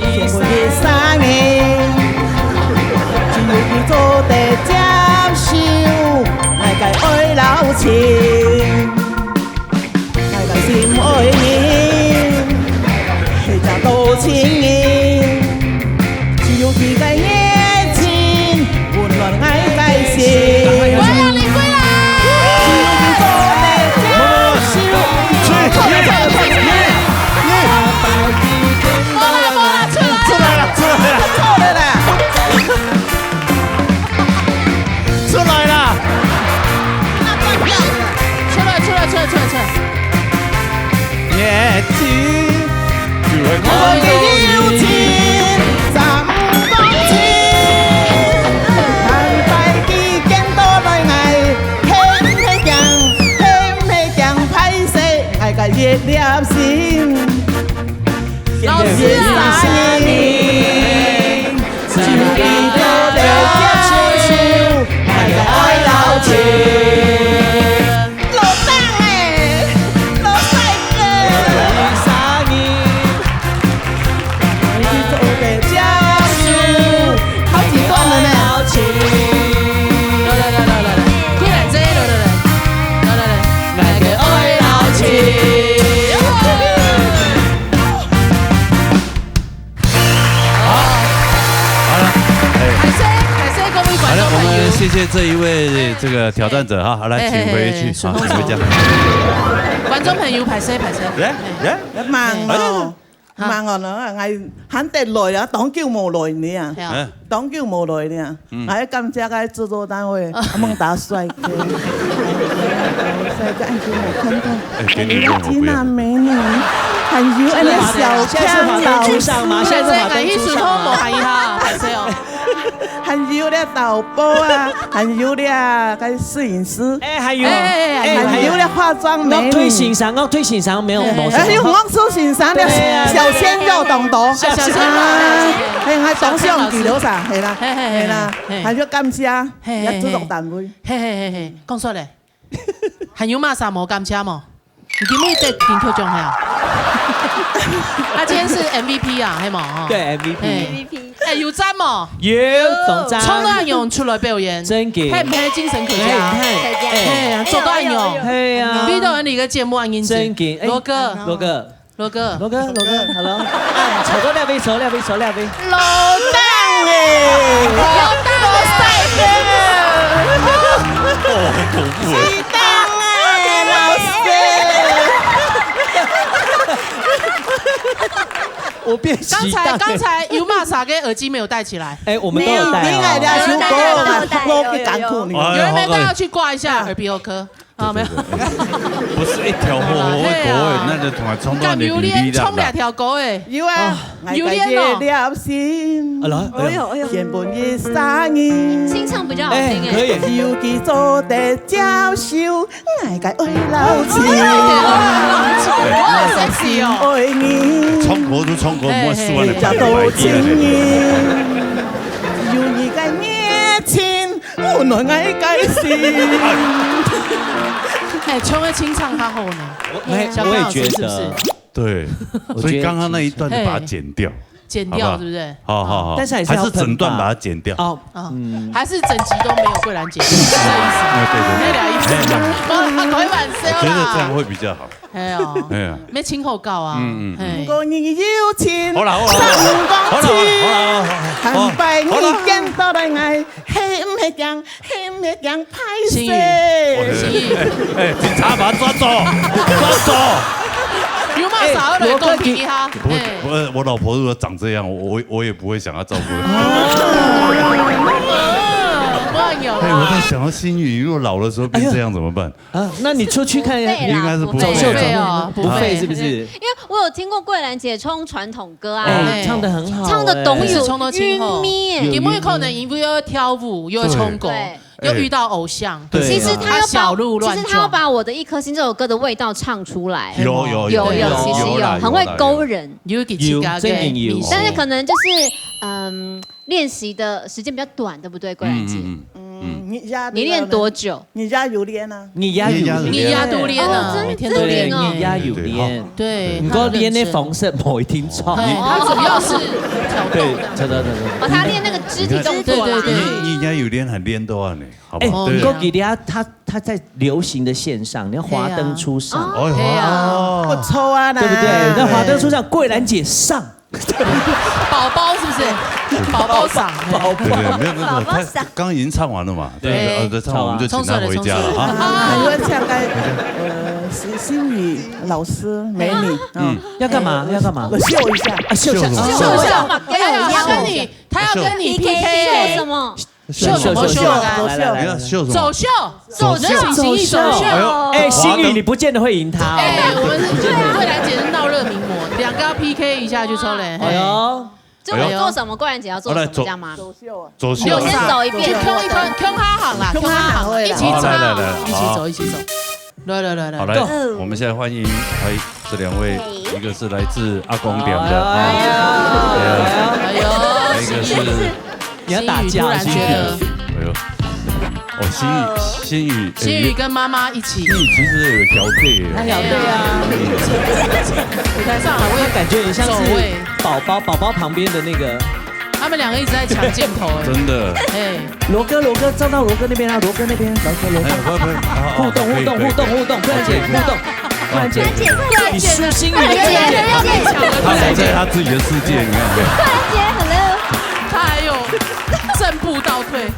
全部的3年。你做得接受，来解爱老情，来解心爱人，谁家多情人，只有一个热情，温暖爱在心。归啦，你归啦！热情，我的友情，怎讲情？看大地见到来爱，偏向歹势，爱个热烈心，老师啊！只有你做得接受，爱个爱老情。谢谢这一位这个挑战者哈，好来请回去，好，请回家。观众朋友排谁？慢哦，我喊得来啊，當叫無來呢啊，當叫無來呢，我感謝個製作單位孟達帥哥，帥哥，你有看到？吉娜美女，還有那小強老師，現在藝術通冇係哈，排誰哦？還有咧導播啊，還有咧個攝影師，還有咧化妝美女。我推欣賞沒有冇。還有我做欣賞咧小鮮肉懂懂，係董事長記到啥？係啦，還有感謝，也製作單位。講出嚟。还有嘛啥无感谢冇？你今日在金曲奖系啊？他今天是 MVP 啊，系冇？对 MVP。哎，有赞冇？有总赞。冲到用出来表演，真嘅。係唔係精神可嘉？係啊，做到用。係啊。呢度有你個節目啊，認真。真嘅。羅哥。 ，Hello。手多兩杯。老蛋哎，老蛋好恐怖哎！鸡蛋哎，老师。我变鸡蛋。刚才有玛莎嘅耳机没有戴起来。哎，我们都有戴。有人没戴要去挂一下耳鼻喉科。 啊，没有，不是一條好好嘅歌誒，那就同埋衝到你鼻鼻啦。衝兩條歌誒，有啊，有了心，哎呦，原本嘅聲音，清唱比較好聽誒。可以。有幾做的教授，愛個愛老情，我 sexy 哦，愛你，衝歌都衝歌，唔好輸你叫多情人，有一個熱情，我內愛改心。 哎，冲的清唱他后呢？我也觉得，对，所以刚刚那一段就把它剪掉，剪掉是不是？好，但是还是整段把它剪掉。哦，还是整集都没有桂兰姐，是这意思？那俩意思，他鬼晚生啦。我觉得这样会比较好。哎呀，咩清后告啊？如果你有情，好啦，坦白你見到的愛，係唔係講拍攝？警察把他抓走！有嘛啥来攻击他？我老婆如果长这样，我也不会想要照顾她。哎，我在想到心宇如果老的时候变这样怎么办？啊，那你出去看，应该是不会哦，不费是不是？因为我有听过桂兰姐冲传统歌啊，唱得很好，唱得懂有冲到今后，有没有可能因为又跳舞又冲歌？ 又遇到偶像，其实他要把我的一颗心这首歌的味道唱出来，有，其实有，很会勾人，有，但是可能就是练习的时间比较短，对不对，桂兰姐？你练多久？你家有练啊？你家都练啊，每天都练哦。你家有练，对，你哥练那红色某一天唱，他主要是挑逗的，真的。哦，他练那个肢体动作，对。你家有练还练多少呢？好不好？你哥给他在流行的线上，你要华灯初上，不错啊，对不对？那华灯初上，桂兰姐上。 宝宝是不是？宝宝嗓，对，没有，他刚刚已经唱完了嘛。对，唱完我们就请他回家了啊。我唱个心宇老师美女，要干嘛？我秀一下，秀一下。他要跟你 PK 秀什么？秀什么秀？来，秀什么？走秀。哎，心宇你不见得会赢他。哎，我们是桂兰姐是闹热名模，2个要 PK 一下就抽嘞。哎呦，就我做什么，桂兰姐要做什么，这样吗？走秀。我先走一遍，去 Q 哈行啦，Q 哈行，一起走，一起走。来，好来，我们现在欢迎这2位，一个是来自阿公店的，一个是。 你要打架，心宇，哎呦，心宇跟妈妈一起，心宇其实有个调配，他调配啊，舞台上我也感觉很像是宝宝旁边的那个，他们2个一直在抢镜头，真的，哎，罗哥照到罗哥那边啊，罗哥那边，互动，桂兰姐互动，桂兰姐，你输心宇，他活在他自己的世界，你看，桂兰姐 ，hello， 他还有。 正步倒退，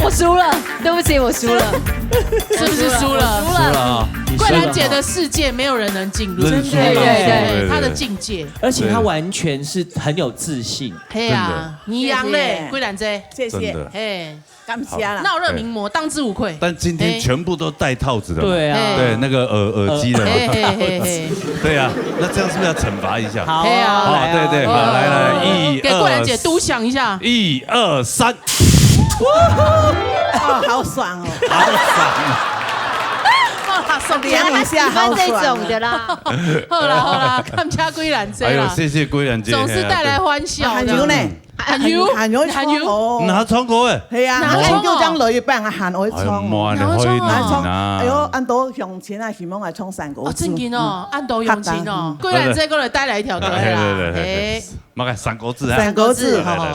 我输了，对不起，我输了，是不是输了？输了啊！桂兰姐的世界没有人能进入，对，她的境界，而且她完全是很有自信。嘿啊，你赢嘞，桂兰姐，谢谢，嘿，感谢了，闹热名模，当之无愧。但今天全部都戴套子的，对啊，对，那个耳机的，对啊，那这样是不是要惩罚一下？好啊，对，好，来，1、2，给桂兰姐独享一下，1、2、3，好爽哦，好送量一下好这种的啦。好啦，感谢贵兰姐啦。哎呦，谢谢贵兰姐，总是带来欢笑。韩油呢？韩油，拿窗口诶。係啊，拿叫張女幫我行開窗。哎呦，按到向前啊，希望係創三個字。哦，正經哦，按到用錢哦。貴蘭姐過來帶來一條歌啦。誒，乜嘅三個字啊？三個字，好。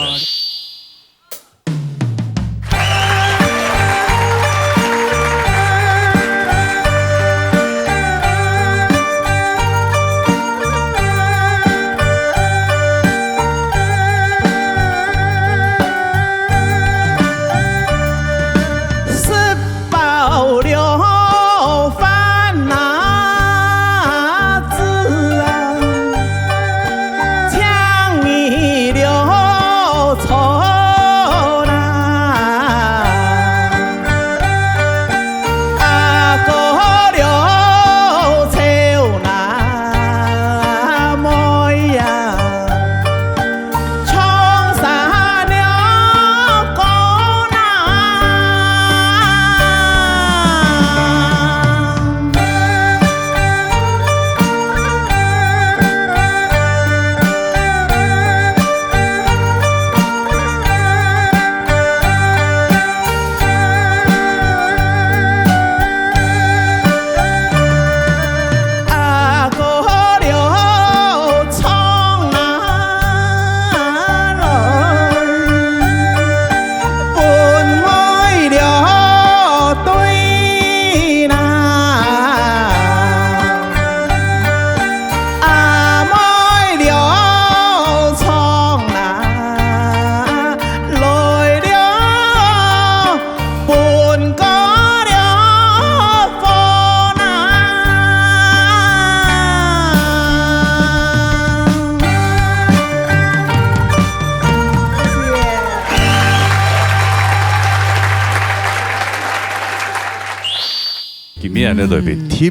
那对面贴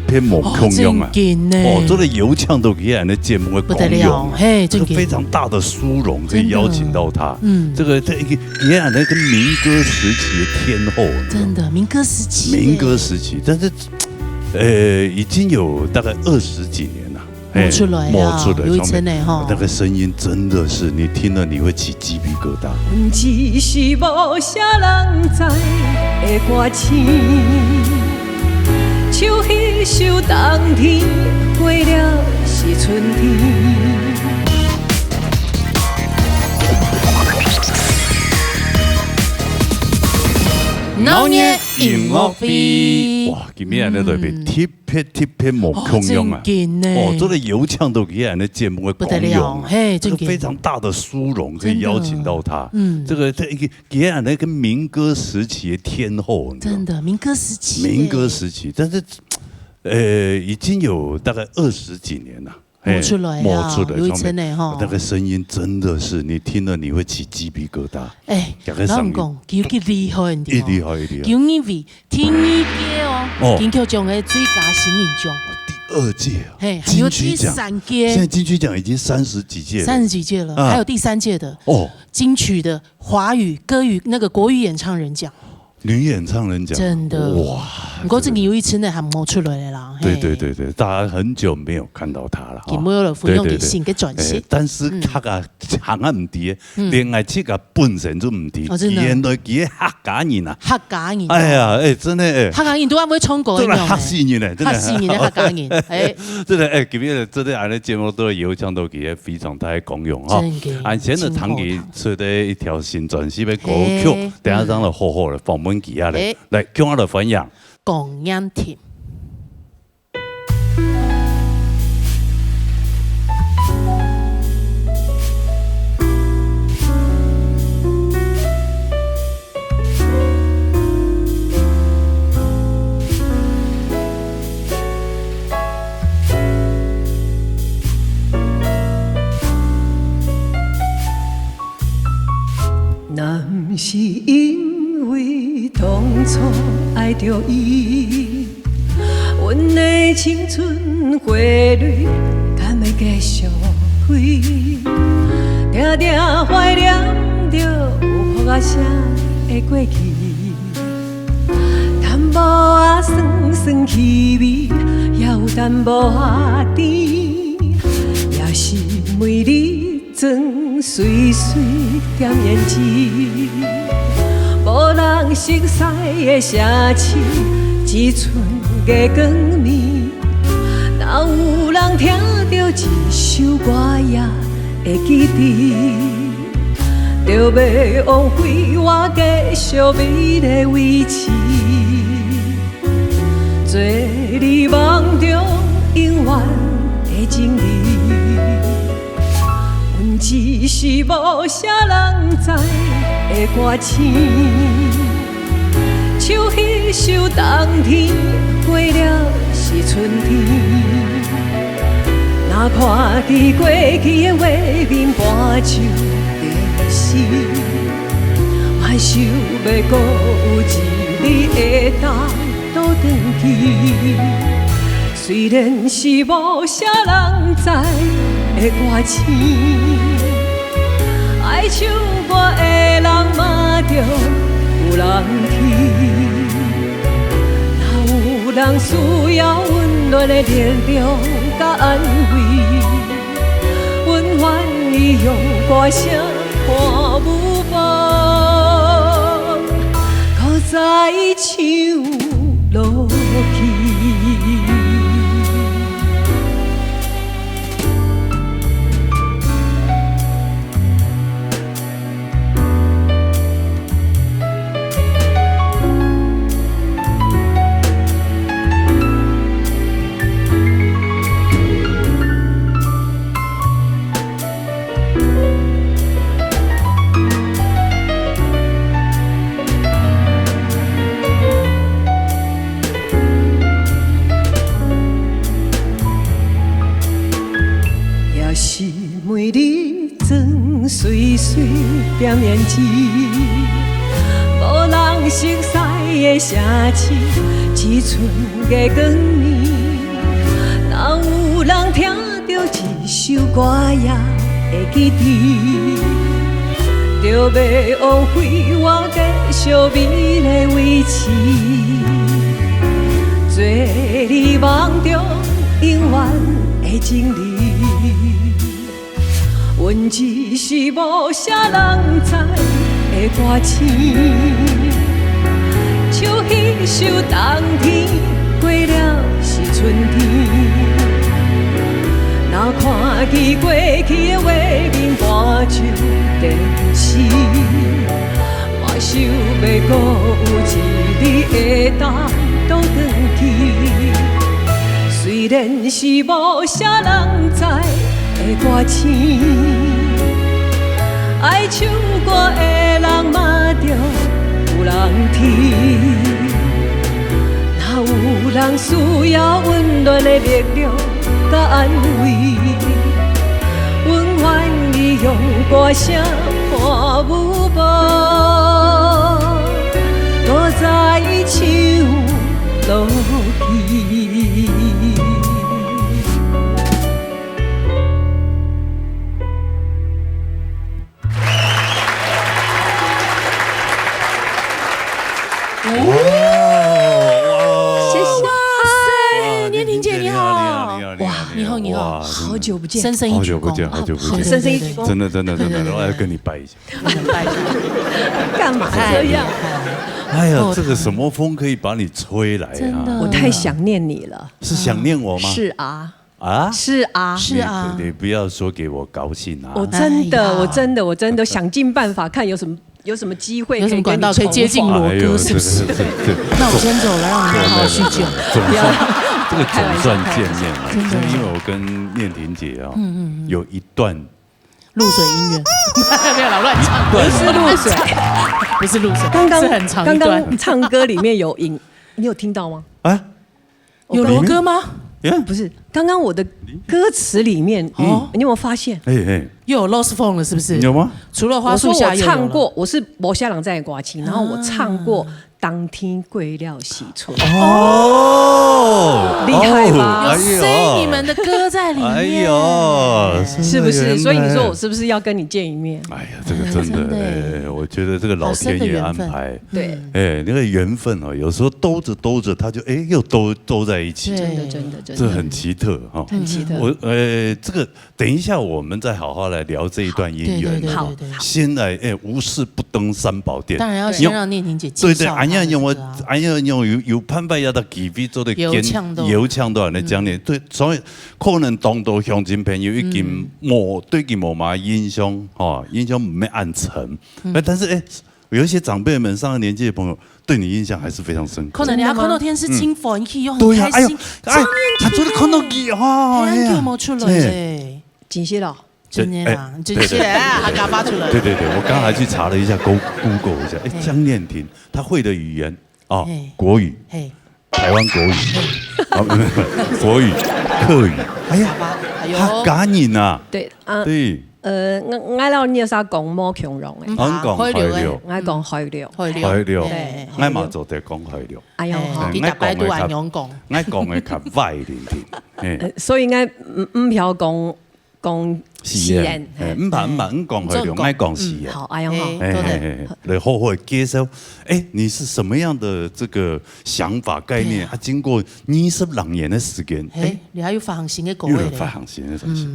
片毛孔用啊！哦，这个油腔都可以按那节目的功用，这个非常大的殊荣，可以邀请到他。这个也按那个民歌时期的天后，真的民歌时期，但是已经有大概20几年了。摸出来有一层呢哈，那个声音真的是你听了你会起鸡皮疙瘩。只是无啥人知的歌词，像迄首冬天过了是春天。老年音乐会，哇！今天那对面贴片毛孔用啊！哦，这个油腔都可以按那节目的功用，这个非常大的殊荣，可以邀请到他。这个也按那个民歌时期的天后，真的民歌时期，但是已经有大概20几年了。摸出来，有一层呢哈，那个声音真的是你听了你会起鸡皮疙瘩。老公讲，尤其厉害一点，厉害。有因为听你歌哦，金曲奖的最佳新人奖第2届，还有第3届，现在金曲奖已经30几届了，还有第3届的金曲的华语歌语那个国语演唱人奖。女演唱人奖真的哇！不过这个有一次呢还摸出来了啦。对，大家很久没有看到他了。有没有了分用给新给转型？但是他个行啊唔低，恋爱这个本身就唔低，原来佢客家人啊，客家人。哎呀，真的客家人都还没冲过，真的客死人嘞，客死人的客家人。真的今日真的俺的节目都有唱到佢非常大的功用哈。俺现在堂佢出的一条新专辑的歌曲，等下让他好好的访问。来，叫我来分享。共音甜。若是因为当初爱着伊，阮的青春花蕊敢会继续开？定定怀念着有雨啊声的过去，淡啊酸酸气味，也有淡薄仔甜，也是美丽装水水点胭脂，无人熟悉的城市，一寸月光暝，哪有人听到一首歌也会记得？就要枉费我继续美丽维持，做你梦中永远的情人。阮只是无啥人知的歌星，唱迄首冬天过了是春天。若看见过去的画面搬手。还想要搁有一日会当倒转去，虽然是无啥人知的歌星，爱唱歌的人嘛着有人听，哪有人需要温暖的力量甲安慰？阮愿意用歌声。看舞伴，搁再唱落去。美丽装水水点胭脂，无人熟悉的城市，一寸月光暝，哪有人听到一首歌也会记得？就要枉费我继续美丽维持，做你梦中永远的情人。阮只是无啥人知的歌星，唱迄首冬天过了是春天。若看见过去的画面搬上电视，我想要搁有一日会当倒转去。虽然是无啥人知。的歌星，爱唱歌的人嘛着有人听，哪有人需要温暖的力量甲安慰？阮愿意用歌声看舞伴，搁再唱落去。你好，好久不见，深深一鞠躬，深深一鞠躬，真的，我要跟你拜一下，干嘛这样？哎呀，这个什么风可以把你吹来啊？我太想念你了。是想念我吗？是啊，是啊，你不要说给我高兴啊！我真的想尽办法看有什么机会，有什么管道可以接近罗哥，是不是？那我先走了，让你们好好叙旧。这个总算见面了，因为我跟念婷姐啊，有一段露水音乐，没有啦，乱唱，不是露水，不是露水，刚刚唱歌里面有影，你有听到吗？啊，有罗哥吗？不是，刚刚我的歌词里面，你有没有发现？又有 Lost Phone 了，是不是？有吗？除了花树下，我唱过，我是无虾人在刮起，然后我唱过。当天贵了喜春厉害吧？有塞你们的歌在里面，是不是？所以你说我是不是要跟你见一面？哎呀，这个真的，我觉得这个老天爷安排，对，那个缘分哦，有时候兜着兜着，他就又兜在一起，真的，这很奇特哈，很奇特。这个等一下我们再好好来聊这一段姻缘。好，先来无事不登三宝殿，当然要先让念婷姐介绍。俺要用有攀拜要到几笔做的油腔都来讲呢，对，所以可能当到乡亲朋友已经对佢冇嘛印象，印象唔咩暗沉，但是有一些长辈们上了年纪的朋友，对你印象还是非常深刻。可能你看到天是金粉，你可以又很开心。他昨天看到你哈，哎呀，冇出来嘞，真是咯。真的啦，真是他刚发出来。对，我刚才去查了一下 ，Google 一下，江念婷她会的语言国语，台湾国语，国语、客语，哎呀，他感人啊。对，我老你啥讲冇强容诶，我讲海流，我讲海流，我嘛做得讲海流。哎呀，你大概都按样讲，我讲的较歪一点，所以我唔晓讲是啊，唔怕，唔讲海流，我讲是啊。好，哎呀好，来好好介绍，你是什么样的这个想法概念？经过22年的时间，你还有发行新的歌又有发行新的东西。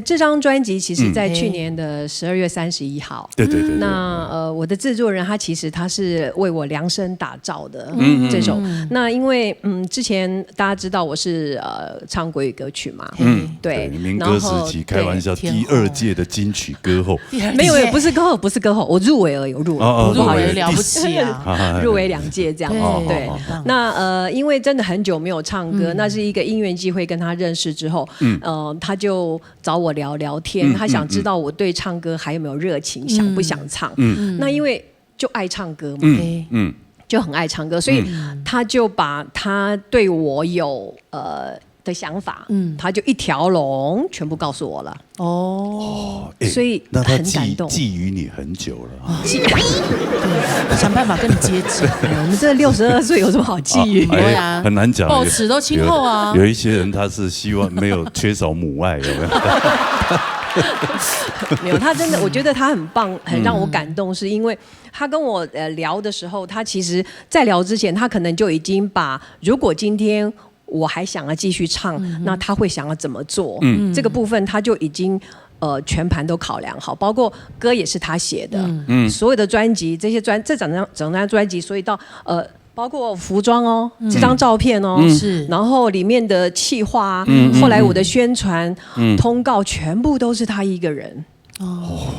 这张专辑其实在去年的12月31号。对。那我的制作人他是为我量身打造的这首。那因为之前大家知道我是唱国语歌曲嘛，对。民歌时期开玩笑，第2届的金曲歌后。没有，不是歌后，我入围而已，入围了不起啊，入围2届这样。对。那因为真的很久没有唱歌，那是一个因缘机会跟他认识之后，他就找我聊聊天，他想知道我对唱歌还有没有热情，想不想唱。那因为就爱唱歌嘛，就很爱唱歌，所以他就把他对我有的想法，他就一条龙全部告诉我了。所以很感动，觊觎你很久了，对，想办法跟你接近。我们这62岁有什么好觊觎？对呀，很难讲。齿都亲厚啊。有一些人他是希望没有缺少母爱，有没有？没有，他真的，我觉得他很棒，很让我感动，是因为他跟我聊的时候，他其实在聊之前，他可能就已经把如果今天我还想要继续唱，那他会想要怎么做？这个部分他就已经全盘都考量好，包括歌也是他写的，所有的专辑这整张专辑，所以到包括服装哦，这张照片哦，是，然后里面的企划，后来我的宣传通告全部都是他一个人。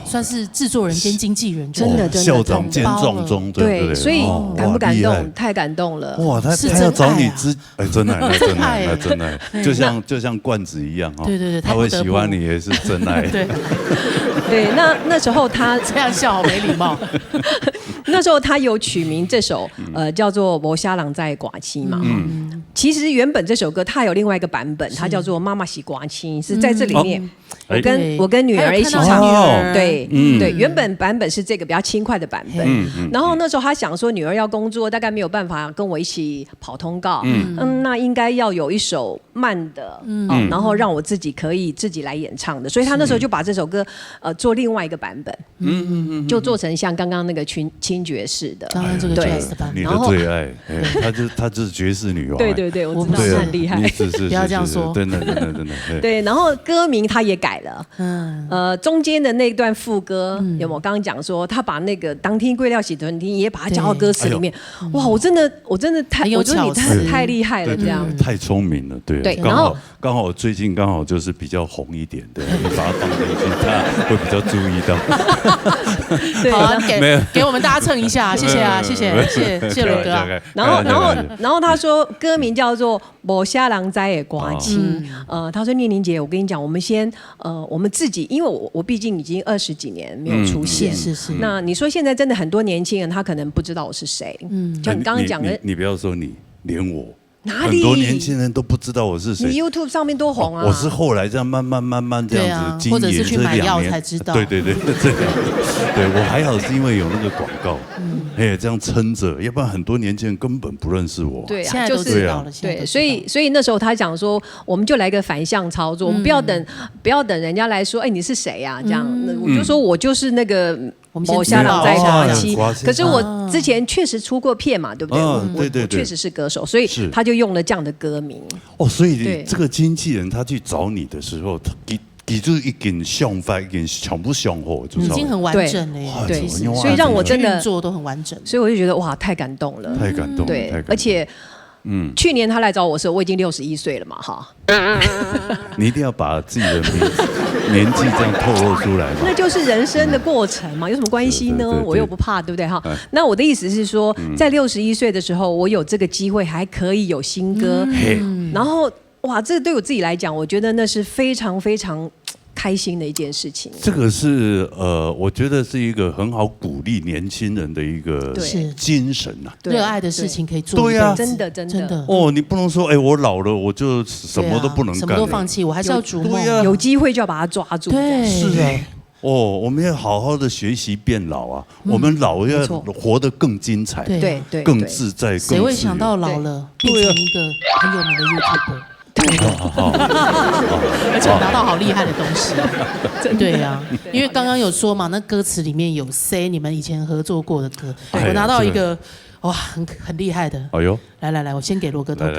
算是制作人兼经纪人，真的校长兼撞钟，对，所以感不感动？太感动了！哇，他要找你真爱，真爱，就像罐子一样哈，对，他会喜欢你也是真爱。对，那时候他这样笑好没礼貌。那时候他有取名这首叫做《无虾人在寡妻》嘛。其实原本这首歌它有另外一个版本，它叫做《妈妈是寡妻》，是在这里面。我跟女儿一起唱。对，原本版本是这个比较轻快的版本。然后那时候他想说，女儿要工作，大概没有办法跟我一起跑通告。那应该要有一首慢的，然后让我自己可以自己来演唱的。所以他那时候就把这首歌做另外一个版本，就做成像刚刚那个轻爵士的。刚刚这个爵士版本，你的最爱，她就是爵士女王。对，我知道她很厉害。不要这样说，真的。对，然后歌名他也改了，中间的那段副歌，有没有？刚刚讲说他把那个当天贵料喜豚听也把它加到歌词里面。哇，我真的我觉得你太厉害了，这样太聪明了，对。刚好最近刚好就是比较红一点，对，你把它放进去，他会比较注意到。对，好，给我们大家蹭一下，谢谢罗哥。然后他说歌名叫做《无虾人在的寡妻》。他说念玲姐，我跟你讲，我们自己，因为我毕竟已经20几年没有出现，是。那你说现在真的很多年轻人他可能不知道我是谁，像你刚刚讲的，你不要说你，连很多年轻人都不知道我是谁。你 YouTube 上面多红啊！我是后来这样慢慢这样子经营，或者是去买药才知道。对，对我还好是因为有那个广告，这样撑着，要不然很多年轻人根本不认识我。对啊，现在都知道了。对，所以那时候他讲说，我们就来个反向操作，我们不要等人家来说，哎，你是谁呀？这样，我就说我就是那个。某虾郎在刮七，可是我之前确实出过片嘛，对不对？对，确实是歌手，所以他就用了这样的歌名。所以这个经纪人他去找你的时候，他就是一根想法，一根全部想好，已经很完整了耶。对，所以让我真的做都很完整，所以我就觉得哇，太感动了，太感动了。对，而且。去年他来找我的时候，我已经61岁了嘛，哈。你一定要把自己的年纪这样透露出来嘛。那就是人生的过程嘛，有什么关系呢？我又不怕，对不对哈？那我的意思是说，在61岁的时候，我有这个机会，还可以有新歌，然后哇，这对我自己来讲，我觉得那是非常非常。开心的一件事情，这个是我觉得是一个很好鼓励年轻人的一个精神呐。热爱的事情可以做，对呀，真的。你不能说我老了我就什么都不能干，什么都放弃，我还是要逐梦。有机会就要把它抓住。对，是啊。我们要好好的学习变老啊！我们老要活得更精彩，对，更自在。谁会想到老了变成一个很有名的 YouTuber？而且拿到好厉害的东西，对呀，因为刚刚有说嘛，那歌词里面有 say 你们以前合作过的歌，我拿到一个哇很厉害的，哎呦，来，我先给罗哥都看，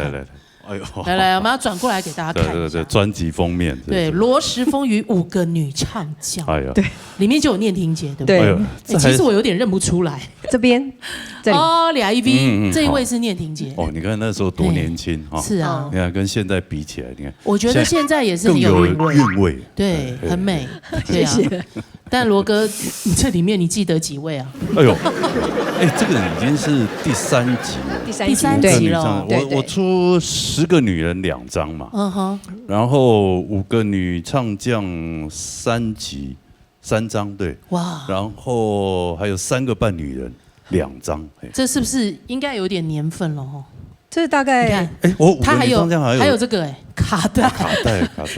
哎呦，来，我们要转过来给大家看一下，专辑封面，对，《罗时丰与5个女唱将》，哎呀，对，里面就有念婷姐，对不对？其实我有点认不出来，这边，哦，俩 EV，这一位是念婷姐，你看那时候多年轻哈，是啊，你看跟现在比起来，你看，我觉得现在也是很有韵味，对，很美，谢谢。但罗哥，你这里面你记得几位啊？哎呦，这个已经是第3集了，第三集了。我出10个女人2张嘛，然后5个女唱将3集3张，对，哇，然后还有3个半女人2张，这是不是应该有点年份了哈？这大概，他还有这个卡带，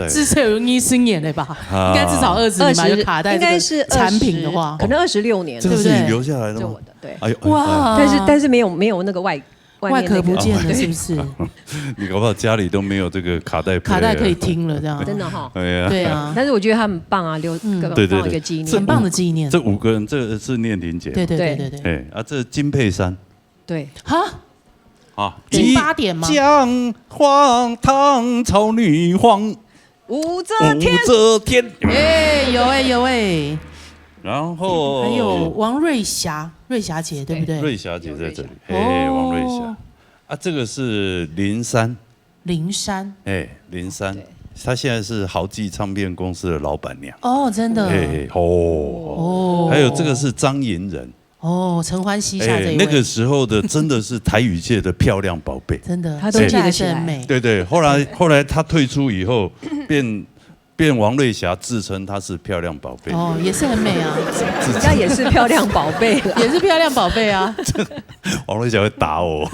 至少有20年了吧？应该至少20年吧？有卡带，应该是产品的话，可能26年，对不对？留下来的吗？对，哎呦，哇！但是没有那个外壳不见了，是不是？你搞不好家里都没有这个卡带可以听了，这样真的哈。对啊，但是我觉得他很棒啊，放一个纪念，很棒的纪念。这5个人，这是念婷姐，对。这金佩珊，对，哈。金8点吗？姜黄唐朝女皇武则天，有然后还有王瑞霞姐，对不对？瑞霞姐在这里，王瑞霞这个是林珊，林珊，她现在是豪记唱片公司的老板娘。真的，还有这个是张银仁。陈欢膝下这一位，那个时候的真的是台语界的漂亮宝贝，真的，她都记得起来，美。对，后来她退出以后，变王瑞霞自称她是漂亮宝贝，也是很美啊，人家也是漂亮宝贝了，也是漂亮宝贝啊。王瑞霞会打我。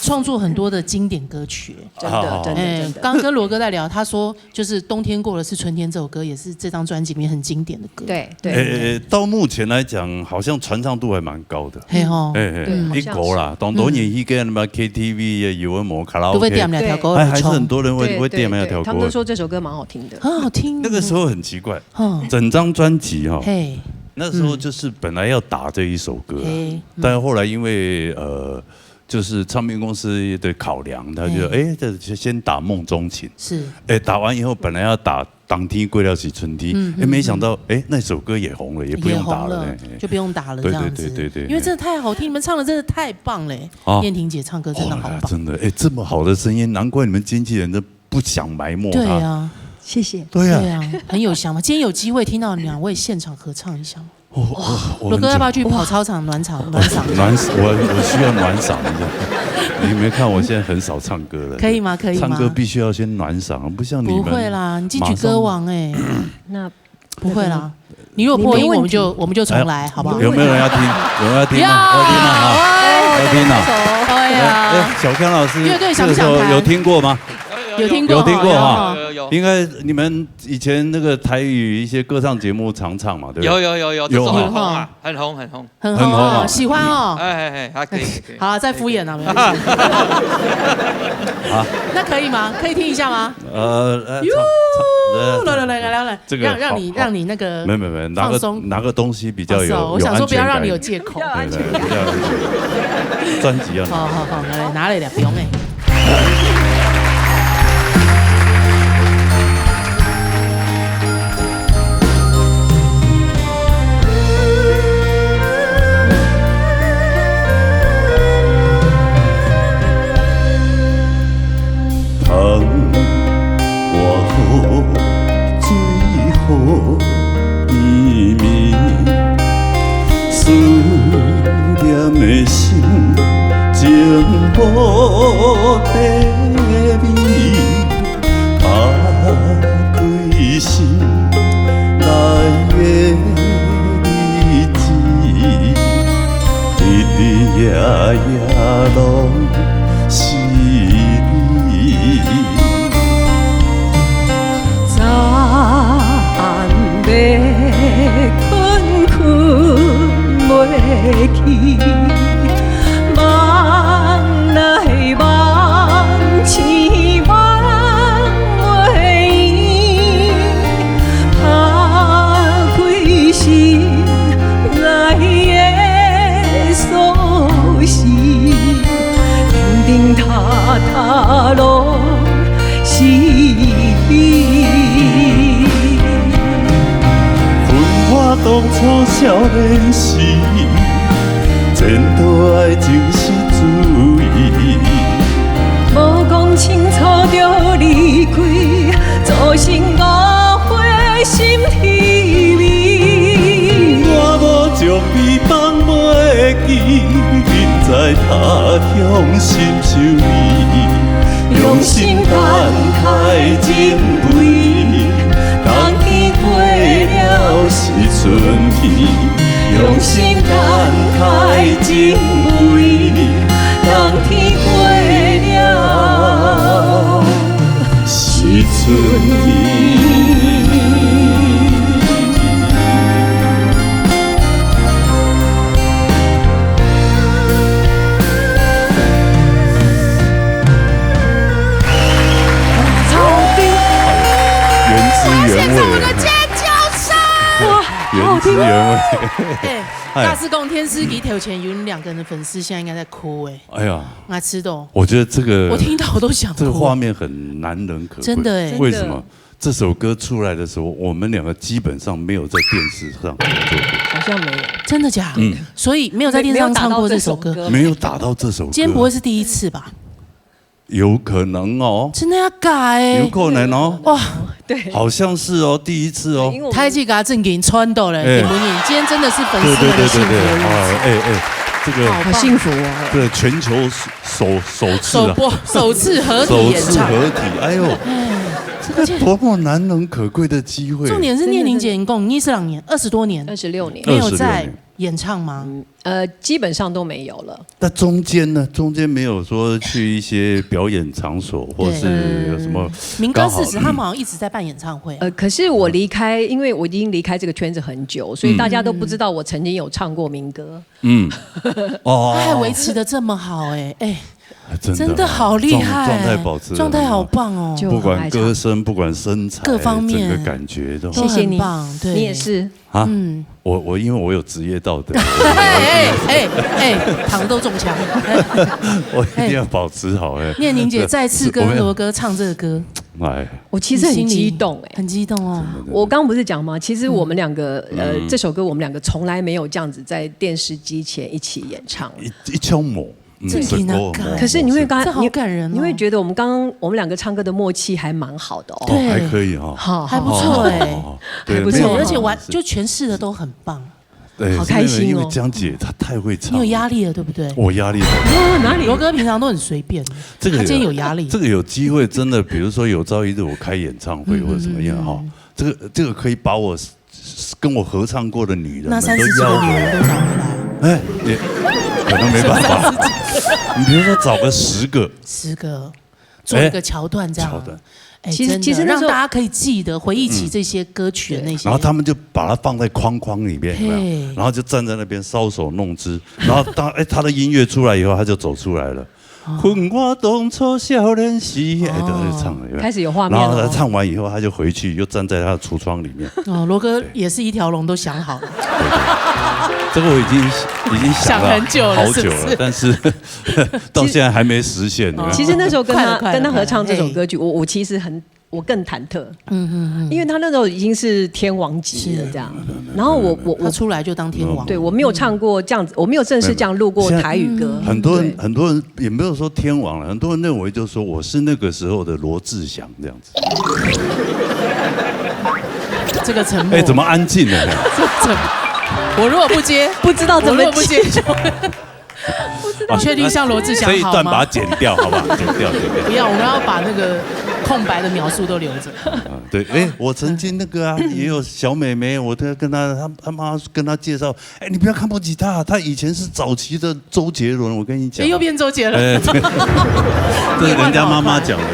创作很多的经典歌曲，真的。刚跟罗哥在聊，他说就是冬天过了是春天这首歌，也是这张专辑里面很经典的歌。对。到目前来讲，好像传唱度还蛮高的。一国啦，当多年一个什么 KTV 有文摩卡拉 OK， 还是很多人会点那条歌。他们都说这首歌蛮好听的，很好听。那个时候很奇怪，整张专辑哈。那时候就是本来要打这一首歌，但后来因为就是唱片公司的考量，他就这先打《梦中情》，是打完以后本来要打《当天归了是春天》，没想到那首歌也红了，也不用打了，就不用打了这样子。对，因为真的太好听，你们唱的真的太棒了。念婷姐唱歌真的好棒，真的这么好的声音，难怪你们经纪人都不想埋没她。对啊。谢谢。对啊，很有想法。今天有机会听到2位现场合唱一下吗？罗哥要不要去跑操场暖嗓？我需要暖嗓一下。你有没有看我现在很少唱歌了？可以吗？唱歌必须要先暖嗓，不像你们。不会啦，你金曲歌王那不会啦。你如果破音，我们就重来，好不好？有没有人要听？有人要听吗？要听吗？好，要听啊！对呀。小康老师，乐队想不想弹？有听过吗？有听过哈，有。应该你们以前那个台语一些歌唱节目常唱嘛，对不对？有，这首很红啊，很红啊，喜欢哦。还可以。好，再敷衍了，没关系。好，那可以吗？可以听一下吗？来，这个让你那个没，拿个东西比较有。我想说不要让你有借口。专辑要好，来拿来2瓶哎。思念的心情无地味，打开心内的日子，日日夜夜拢是你。袂去，梦来梦去梦袂圆，打开心内的锁匙，定定踏踏拢是你。我当初少年时，前度爱情是注意，无讲清楚就离开，造成误会心稀微。我无将你放袂记，在他乡心相依，用心感慨情味，当天过了是春天，用心感慨情味，当天过了是春天。原味。大师公天师给头前有2个人的粉丝现在应该在哭哎。哎呀，爱吃的。我觉得这个我听到我都想哭。这个画面很难能可贵。真的哎。为什么？这首歌出来的时候，我们2个基本上没有在电视上合作过。好像没有。真的假的？所以没有在电视上唱过这首歌。没有打到这首歌。今天不会是第1次吧？有可能哦。真的要改？有可能哦。哇。对，好像是哦，第1次哦。太极给他正给你穿到了，点不你？今天真的是粉丝们的幸福的日子。这个好幸福哦。对，全球首次合体演唱。哎呦，这个多么难能可贵的机会。重点是念玲姐一共22年，20多年，26年，没有在演唱吗？基本上都没有了。那中间呢？中间没有说去一些表演场所，或是有什么？民歌40他们好像一直在办演唱会。可是我离开，因为我已经离开这个圈子很久，所以大家都不知道我曾经有唱过民歌。他还维持得这么好哎。真的好厉害，状态保持，状态好棒哦！不管歌声，不管身材，各方面整个感觉都谢谢你，对，你也是啊。我因为我有职业道德，糖都中枪，我一定要保持好哎。念玲姐再次跟罗哥唱这个歌，我其实很激动哎，很激动哦。我刚刚不是讲吗？其实我们2个这首歌我们2个从来没有这样子在电视机前一起演唱，一敲猛。可是你会好感人，你会觉得我们2个唱歌的默契还蛮好的哦，还可以哈，还不错哎，还不错，而且就诠释的都很棒，对，好开心哦。因为江姐她太会唱，你有压力了对不对？我压力很大，哪里？罗哥平常都很随便，他今天有压力。这个有机会真的，比如说有朝一日我开演唱会或者怎么样哈，这个可以把我跟我合唱过的女人们都邀回来，都找回来，也可能没办法。你比如说找个10个做一个桥段这样。桥段。其实让大家可以记得回忆起这些歌曲的那些，然后他们就把它放在框里面，然后就站在那边搔首弄姿，然后他的音乐出来以后，他就走出来了。困我当初少年时，就唱了，开始有画面。然后他唱完以后，他就回去，又站在他的橱窗里面。罗哥也是一条龙都想好了。这个我已经想了好久了，但是到现在还没实现。其实那时候跟他合唱这首歌曲，我其实我更忐忑，因为他那时候已经是天王级了这样，然后我出来就当天王，对我没有唱过这样子，我没有正式这样录过台语歌。很多人也没有说天王了，很多人认为就是说我是那个时候的罗志祥这样子。这个沉默，怎么安静了？我如果不接，不知道怎么接。你确定像罗志祥好吗？这一段把它剪掉，好不好？剪掉。不要，我们要把那个空白的描述都留着。对，我曾经那个也有小妹妹，我都跟他妈跟他介绍，你不要看不起他，他以前是早期的周杰伦，我跟你讲。又变周杰伦。这是人家妈妈讲的。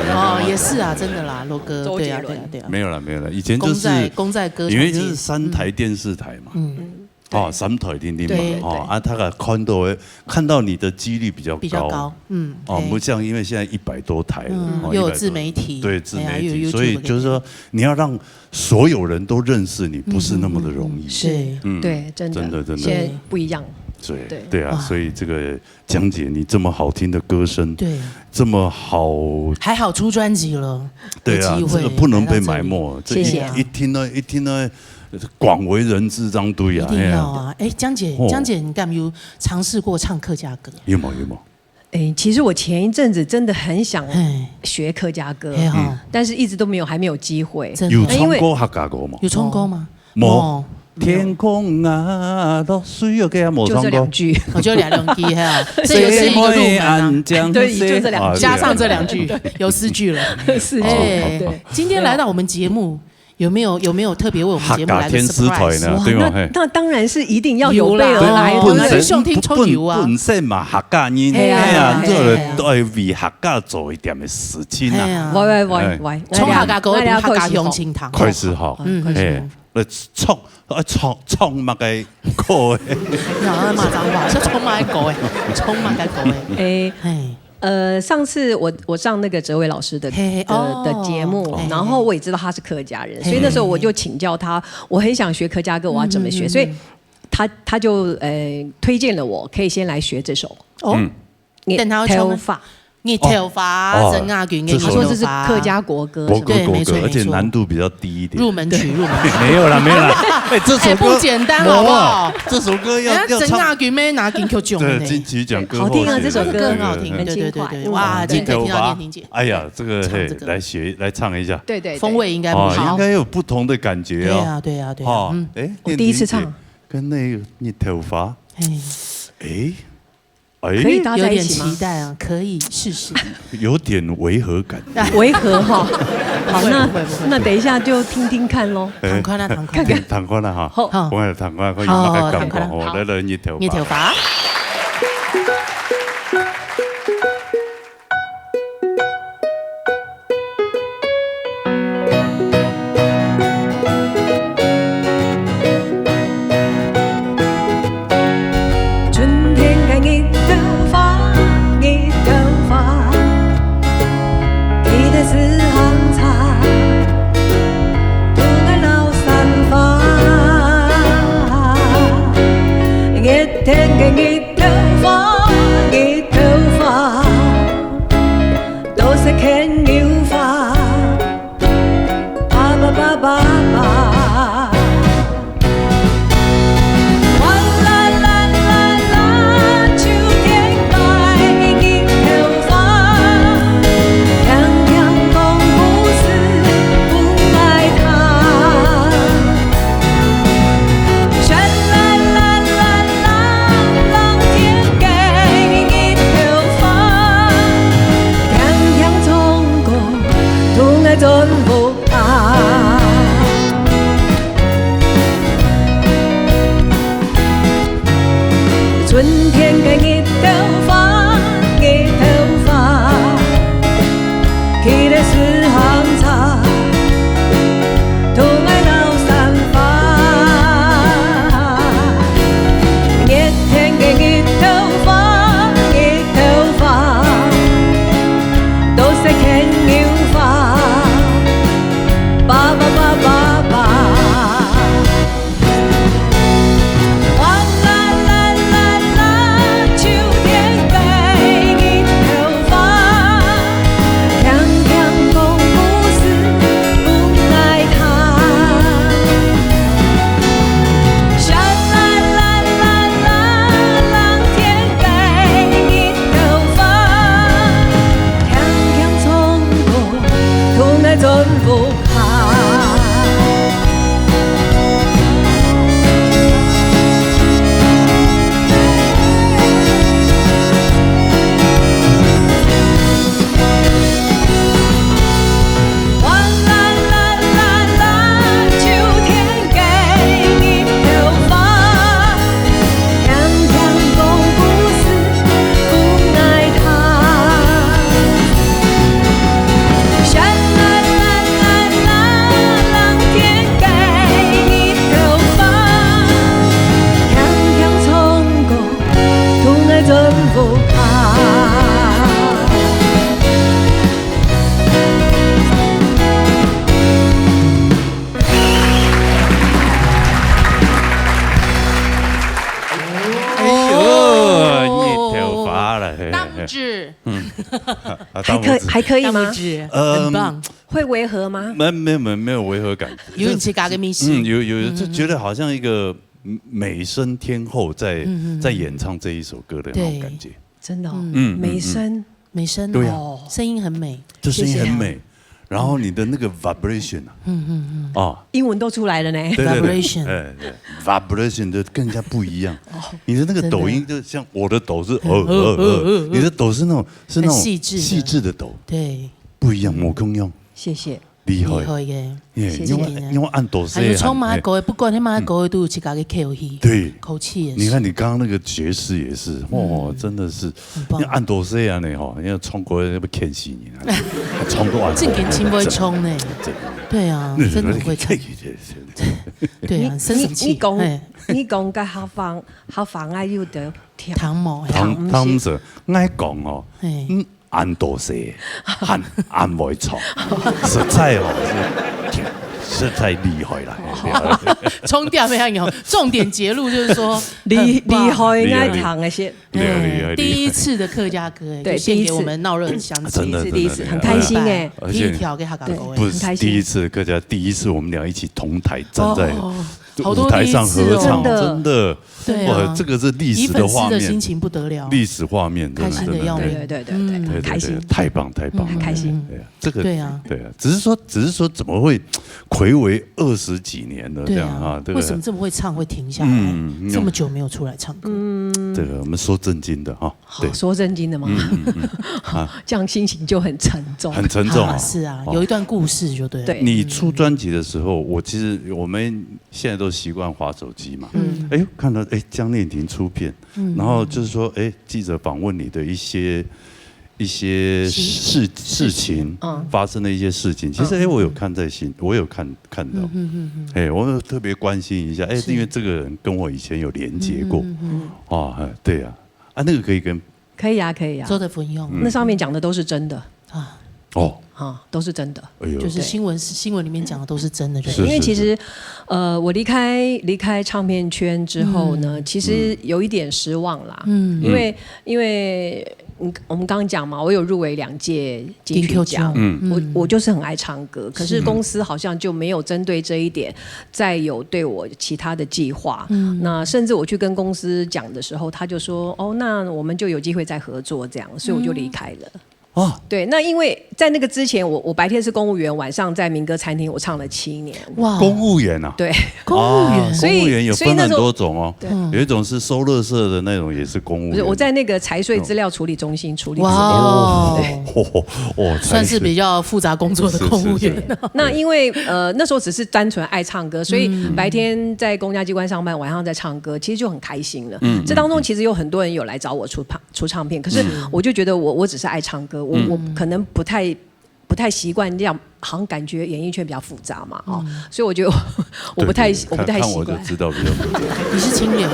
也是啊，真的啦，罗哥。对啊。没有了，以前就是功在歌，因为就是3台电视台嘛。3台电视嘛，他看到你的几率比较高，不像因为现在100多台了，又有自媒体，对自媒体，所以就是说你要让所有人都认识你，不是那么的容易。是，对，真的，现在不一样。对啊，所以这个江姐，你这么好听的歌声，对，这么好，还好出专辑了，对啊，这个不能被埋没。谢谢。一听呢。广为人知，张堆啊！一定要啊！江姐，你有没有尝试过唱客家歌？有没有？其实我前一阵子真的很想学客家歌，但是一直都还没有机会。有唱过客家歌吗？有唱歌吗？没。天空啊，落水给他没唱过。就这2句，我就2句哈。这也是一个入门，对，就这2句，加上这2句，有4句了。4句。对，今天来到我们节目。有没有特别为我们节目来个 surprise 呢？那当然是一定要有备而来，我们是兄弟抽油啊！本身嘛客家人，做都会为客家做一点的事情啊！喂，从客家歌到客家乡亲堂，开始好，来冲嘛个歌诶！呀，骂脏话，是冲嘛个歌诶，冲嘛个歌诶，上次我上那个哲伟老师的节目，然后我也知道他是客家人，所以那时候我就请教他，我很想学客家歌，我要怎么学？所以他就推荐了我，可以先来学这首。等他头发。你头发，他说这是客家国歌，对，没错，而且难度比较低一点。入门曲。没有啦。这首歌不简单，好不好？这首歌要唱阿菊妹拿金曲奖，对，金曲奖歌好听啊，这首歌很好听，对，哇，今天听到燕婷姐，哎呀，这个来唱一下，对，风味应该不好，应该有不同的感觉哦。对啊，我第一次唱，跟那个你头发，可以搭在一起吗？有点期待啊，可以试试。有点违和感，违和哈。好，那等一下就听听看喽。弹宽了哈。好，我来弹宽，可以马上讲我来了，你头发。春天的日头发，日你头发了，大拇指，还可以吗？很棒。会违和吗？没有违和感。有人去嘎个明星，有就觉得好像一个美声天后在演唱这一首歌的那种感觉。真的，美声，对啊，声音很美，这声音很美。然后你的那个 vibration 英文都出来了呢。vibration， vibration 就更加不一样。你的那个抖音就像我的抖是你的抖是那种细致的抖，对，不一样。我更用，谢谢。厉害嘅，因为按抖声，还有唱马歌，不管你马歌都有自家的口气，对，口气也是。你看你刚刚那个爵士也是，真的是，因为按抖声啊，你因为唱歌要不欠死你啊，唱多按。正经真会冲呢，对啊，真的会唱。对啊，生气。你讲个校方爱要得汤毛，汤色，爱讲哦，按多些，按会唱，实在实在厉害啦！冲掉没有？重点揭露就是说，厉害应该唱那些。第一次的客家歌，对，献给我们闹热的乡亲，第一次很开心哎，第一条给他搞过，不是第一次客家，第一次我们俩一起同台站在舞台上合唱，真的，哇，这个是历史的画面，的心情不得了，历史画面，开心的要命，对，开心，太棒，开心，对啊，这个，对啊，只是说怎么会睽违20几年了这样啊？为什么这么会唱会停下来？这么久没有出来唱歌？这个我们说正经的哈，对，说正经的吗？这样心情就很沉重，很沉重啊，是啊，有一段故事就对了。对，你出专辑的时候，我们现在都习惯滑手机嘛，看到江念婷出片，然后就是说记者访问你的一些事情，发生的一些事情，其实我有看在心，我有看到，我有特别关心一下，因为这个人跟我以前有连接过，对呀，那个可以可以啊，说的不用，那上面讲的都是真的啊，都是真的，就是新闻里面讲的都是真的，因为其实，我离开唱片圈之后呢，其实有一点失望啦，因为我们刚刚讲嘛，我有入围2届金曲奖，我就是很爱唱歌，可是公司好像就没有针对这一点再有对我其他的计划，那甚至我去跟公司讲的时候，他就说那我们就有机会再合作这样，所以我就离开了。对，那因为在那个之前，我白天是公务员，晚上在民歌餐厅我唱了7年。哇，公务员啊？对，公务员，公务员有分很多种哦。有一种是收垃圾的那种，也是公务员。我在那个财税资料处理中心处理资料。哇，算是比较复杂工作的公务员。那因为那时候只是单纯爱唱歌，所以白天在公家机关上班，晚上在唱歌，其实就很开心了。这当中其实有很多人有来找我出唱片，可是我就觉得我只是爱唱歌。我可能不太习惯这样，好像感觉演艺圈比较复杂嘛，所以我觉得我不太习惯。看我就知道比较复杂。你是青年，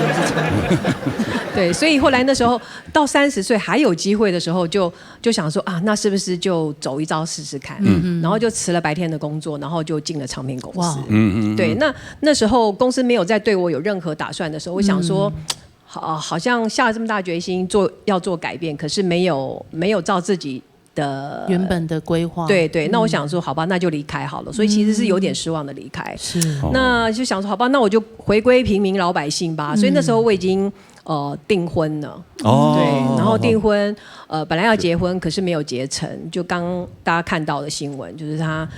对，所以后来那时候到30岁还有机会的时候，就想说那是不是就走一遭试试看？然后就辞了白天的工作，然后就进了唱片公司。对，那时候公司没有再对我有任何打算的时候，我想说。好像下了这么大决心要做改变，可是没有照自己的原本的规划。对，那我想说好吧，那就离开好了。所以其实是有点失望的离开。是，那就想说好吧，那我就回归平民老百姓吧。所以那时候我已经订婚了。对，然后订婚本来要结婚，可是没有结成，就刚大家看到的新闻，就是他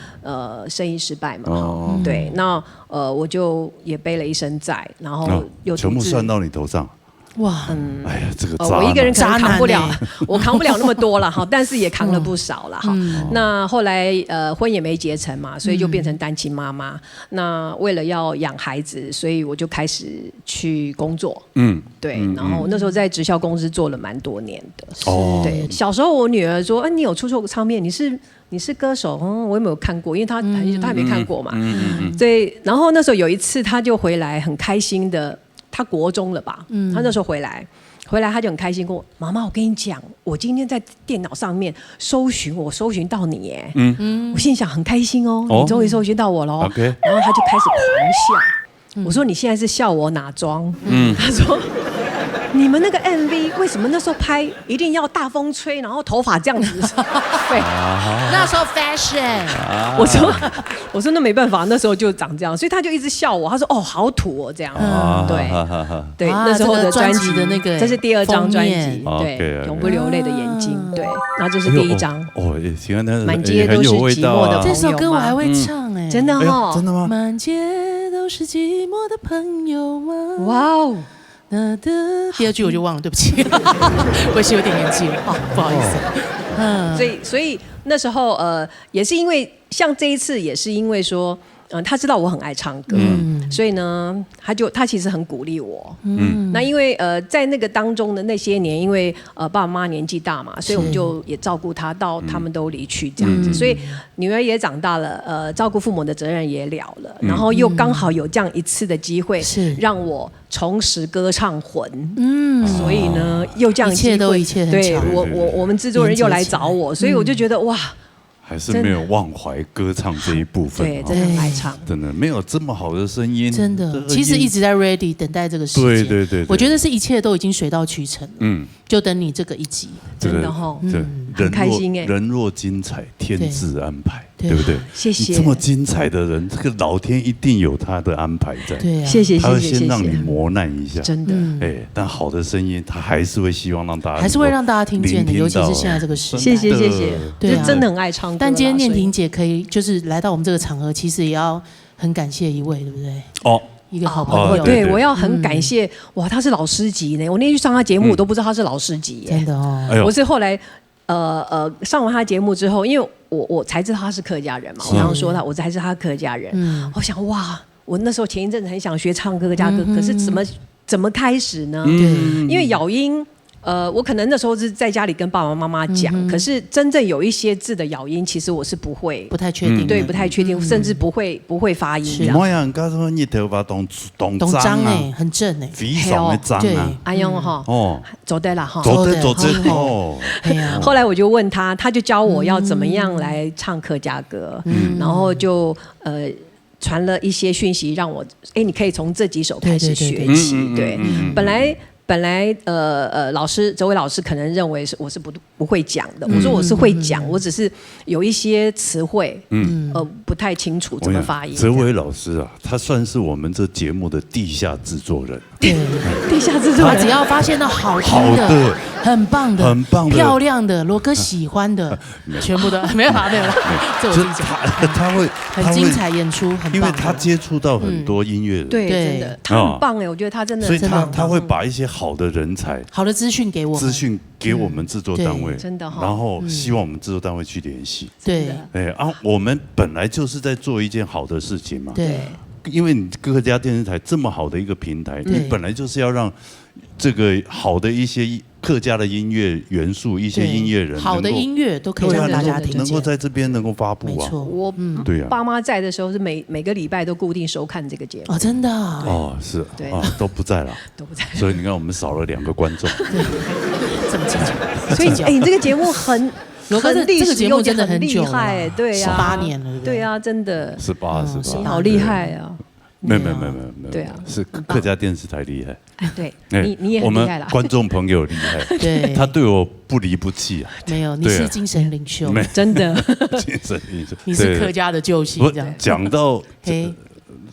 生意失败嘛。对，那我就也背了一身债，然后又全部算到你头上。哇，哎呀，这个我一个人可能扛不了，我扛不了那么多了哈，但是也扛了不少了哈。那后来婚也没结成嘛，所以就变成单亲妈妈。那为了要养孩子，所以我就开始去工作。对，然后那时候在直销公司做了蛮多年的。对，小时候我女儿说：“你有出过唱片？你是歌手？”我也没有看过，因为她也没看过嘛。所以，然后那时候有一次，她就回来，很开心的。他国中了吧？他那时候回来他就很开心跟我妈妈，我跟你讲，我今天在电脑上面搜寻到你耶。我心想很开心哦，你终于搜寻到我喽。然后他就开始狂笑。我说你现在是笑我哪桩？他说你们那个 MV 为什么那时候拍一定要大风吹，然后头发这样子？对，那时候 fashion。我说那没办法，那时候就长这样，所以他就一直笑我，他说哦好土哦这样。对对，那时候的专辑的那个，这是第2张专辑，对，永不流泪的眼睛，对，然后这是第1张。哦，喜欢那满街都是寂寞的朋友。这首歌我还会唱哎，真的哦，真的吗？满街都是寂寞的朋友吗？哇哦。第2句我就忘了，对不起，我是有点年纪了，不好意思。所以那时候也是因为像这一次，也是因为说，他知道我很爱唱歌，所以呢，他其实很鼓励我。那因为在那个当中的那些年，因为爸爸妈妈年纪大嘛，所以我们就也照顾他到他们都离去这样子，所以女儿也长大了，照顾父母的责任也了了，然后又刚好有这样一次的机会，让我重拾歌唱魂。所以呢，又这样一切很对我们制作人又来找我，所以我就觉得哇。还是没有忘怀歌唱这一部分，对，真的很爱唱，真的没有这么好的声音，真的，其实一直在 ready 等待这个时间，对，我觉得是一切都已经水到渠成了，就等你这个一集，真的哈，很开心哎，人若精彩，天自安排，对不对？谢谢，这么精彩的人，这个老天一定有他的安排在，对啊，谢谢，他会先让你磨难一下，真的，但好的声音，他还是会希望让大家，还是会让大家听见的，尤其是现在这个时代，谢谢，对，真的很爱唱歌，但今天念婷姐可以就是来到我们这个场合，其实也要很感谢一位，对不对？哦。一个好朋友，对，我要很感谢哇，他是老师级呢。我那天去上他节目，我都不知道他是老师级耶，真的哦。我是后来上完他节目之后，因为我才知道他是客家人嘛，我刚刚说我才是他客家人。我想哇，我那时候前一阵子很想学唱客家歌，可是怎么开始呢？因为咬音。我可能那时候是在家里跟爸爸妈妈讲，可是真正有一些字的咬音，其实我是不太确定，对，不太确定，甚至不会发音。是，我想告诉你，头发懂张哎，很正哎，非常的张啊。哎呦哈，走对了哈，走对哦。后来我就问他，他就教我要怎么样来唱客家歌，然后就传了一些讯息让我，你可以从这几首开始学起。对，本来老师这位老师可能认为我是不会讲的，我说我是会讲，我只是有一些词汇不太清楚怎么发音。这位老师啊，他算是我们这节目的地下制作人。对，地下制作人，他只要发现到好听的、很棒的、漂亮的、罗哥喜欢的，全部都没有啦，这我自己讲。他会很精彩演出，很棒，因为他接触到很多音乐人，对，真的他很棒哎，我觉得他真的，所以他会把一些好的人才、好的资讯给我们制作单位，真的，然后希望我们制作单位去联系。对，我们本来就是在做一件好的事情嘛。对。因为你客家电视台这么好的一个平台，你本来就是要让这个好的一些客家的音乐元素，一些音乐人，好的音乐都可以让大家听见，能够在这边能够发布啊。没错，我爸妈在的时候是每个礼拜都固定收看这个节目。哦，真的。是，对，都不在了，都不在。所以你看，我们少了2个观众。这么计较，所以你这个节目很历史节目真的很厉害，对呀，18年了，对呀，真的18，你好厉害啊！没有，对啊，是客家电视台厉害。对，你也很厉害啦。我们观众朋友厉害，对，他对我不离不弃啊。没有，你是精神领袖，真的。精神领袖，你是客家的救星。这样讲到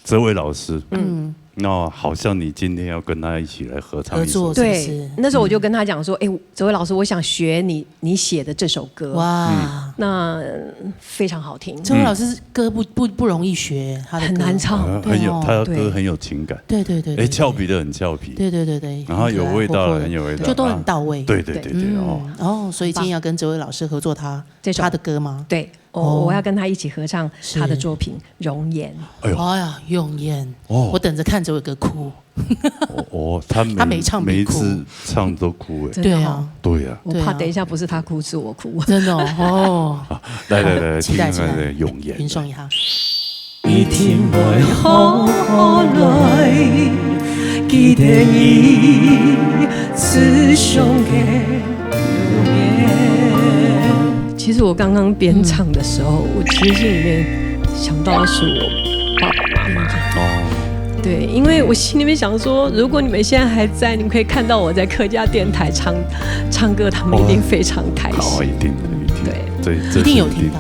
这位老师，那好像你今天要跟他一起来合唱一首，对，那时候我就跟他讲说，这位老师，我想学你写的这首歌，哇，那非常好听。这位老师歌不容易学，他的很难唱，他的歌很有情感，对，俏皮的很俏皮，对，然后有味道的很有味道，就都很到位，对，所以今天要跟这位老师合作他的歌吗？对。我要跟他一起合唱他的作品《容颜》。哎呀，永颜！我等着看这首歌哭。他每唱每一次唱都哭哎。对啊，我怕等一下不是他哭，是我哭。真的哦。来，期待《永颜》。云送一下。一天会好来，记得你此生的。其实我刚刚边唱的时候，我其实心里面想到的是我爸爸妈妈。对，因为我心里面想说，如果你们现在还在，你们可以看到我在客家电台唱歌，他们一定非常开心。哦，一定的，一定。对，一定有听到。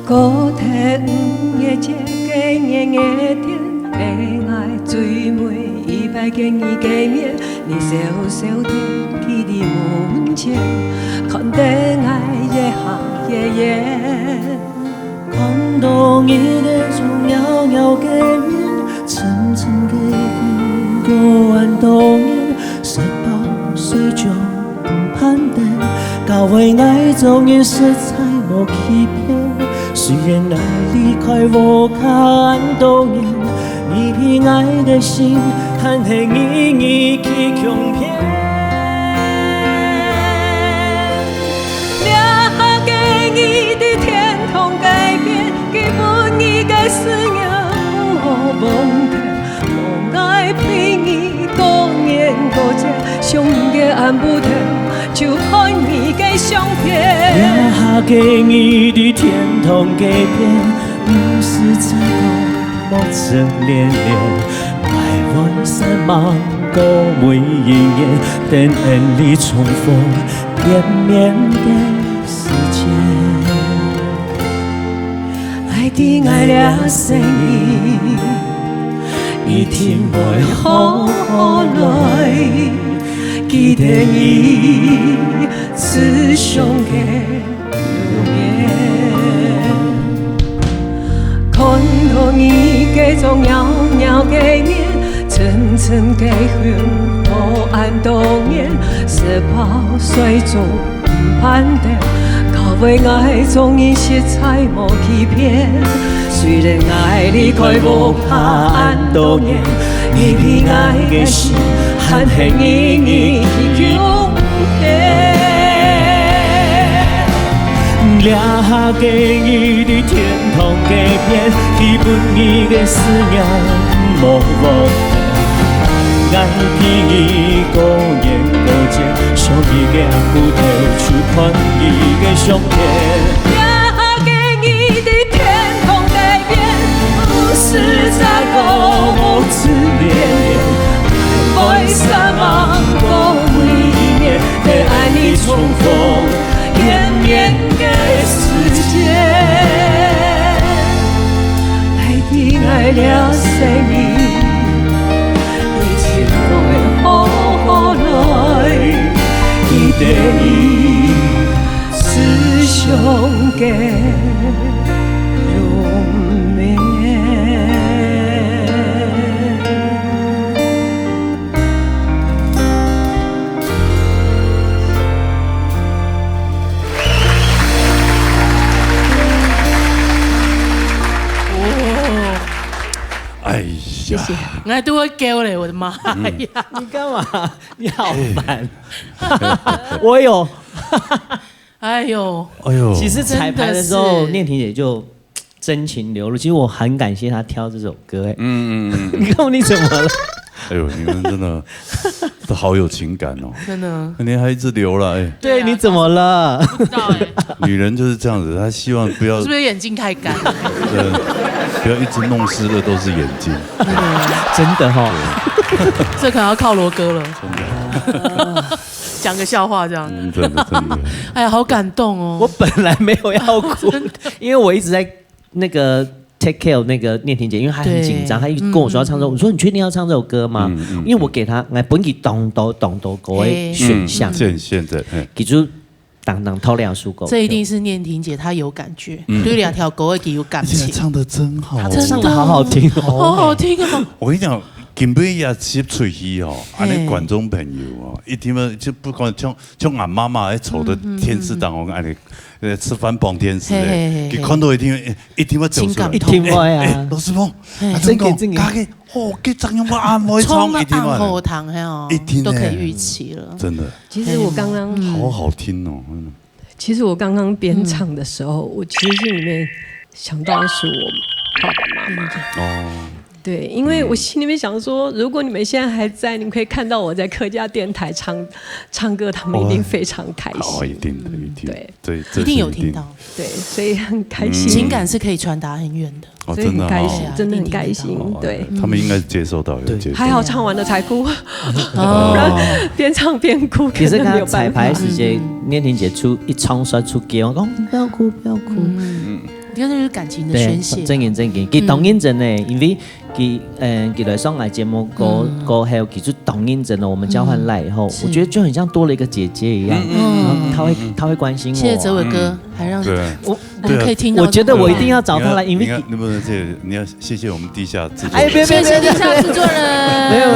高天夜这个夜夜天，爱爱最美一百个你见面，你小小的记伫门前，看得爱夜行夜夜，看到你的种遥遥的面，层层的云过完冬夜，18歲就不攀登，教會愛總然實在無欺騙。雖然愛離開我看多年，一片愛的心，坦誠意義去強騙。了解你的天空改變，給予你的思念無忘記，無愛陪你多年多節，上嘅安不停，就看你嘅相片。了解你的天空改變，不是在講我真戀戀，愛我3萬個每一年，等愛裡重逢延綿的時間。愛的愛了聲音，一天會好來，記得你此生嘅。看到你這種遙遙的面，層層的雲我按多年，18歲就不攀登，教會愛總然實在無欺騙。雖然愛離開無怕按多年，一片愛的心，含恨意義永遠。了解你的天空改變，基本你的思念無忘記，愛比你高年高節，上你嘅骨頭就看你嘅相片。了解你的天空改變，不是在講我自戀，愛3萬個每一年，等愛你重逢。延綿的時間，愛的愛了生命，一天會好來，記得你此生嘅永眠。谢谢，我都会叫嘞，我的妈呀！你干嘛？你好烦！我有，哎呦，其实彩排的时候，念婷姐就真情流露。其实我很感谢她挑这首歌，你看你怎么了？哎呦，你们真的都好有情感哦，真的，你还一直流了，哎，对，你怎么了？女人就是这样子，她希望不要，是不是眼睛太干？不要一直弄湿的都是眼睛，真的哈，这可能要靠罗哥了，真的，讲个笑话这样，真的，哎呀，好感动哦！我本来没有要哭，因为我一直在那个 take care 那个念婷姐，因为她很紧张，她一直跟我说要唱这首，我说你确定要唱这首歌吗？因为我给她来本给咚咚各位选项，现在记住。当偷两束狗，这一定是念婷姐她有感觉，对2条狗会给有感情，唱的真好，唱的好好听，好好听哦！我跟你讲，金杯也吸喙气哦，安尼观众朋友哦，一听嘛就不管像俺妈妈在瞅的天使档哦，安尼吃饭帮天使诶，佢看到一听嘛走出来，一听话啊，老师傅，真嘅，家嘅，佢怎样我按摩床一听嘛，后堂还有一听都可以预期了，真的。其实我刚刚好好听哦，其实我刚刚边唱的时候，我其实心里面想到的是我爸爸妈妈哦。对，因为我心里面想说，如果你们现在还在，你们可以看到我在客家电台唱歌，他们一定非常开心。哦，一定的，对，一定有听到。对，所以很开心。情感是可以传达很远的。哦，真的开心，真的很开心。对，他们应该接受到，有接受。还好唱完了才哭，不然边唱边哭。其实看彩排时间，念婷姐一唱出歌，我讲不要哭，不要哭。这就是感情的宣泄。正經，佢當然真誒，因為佢來上來節目過後，佢就當然真的，我們交換來以後，我覺得就很像多了一個姐姐一樣，他會關心我。謝謝哲偉哥，還讓我們可以聽到。我覺得我一定要找他來，因為你不能你要謝謝我們地下製作。哎，謝謝地下製作人。沒有，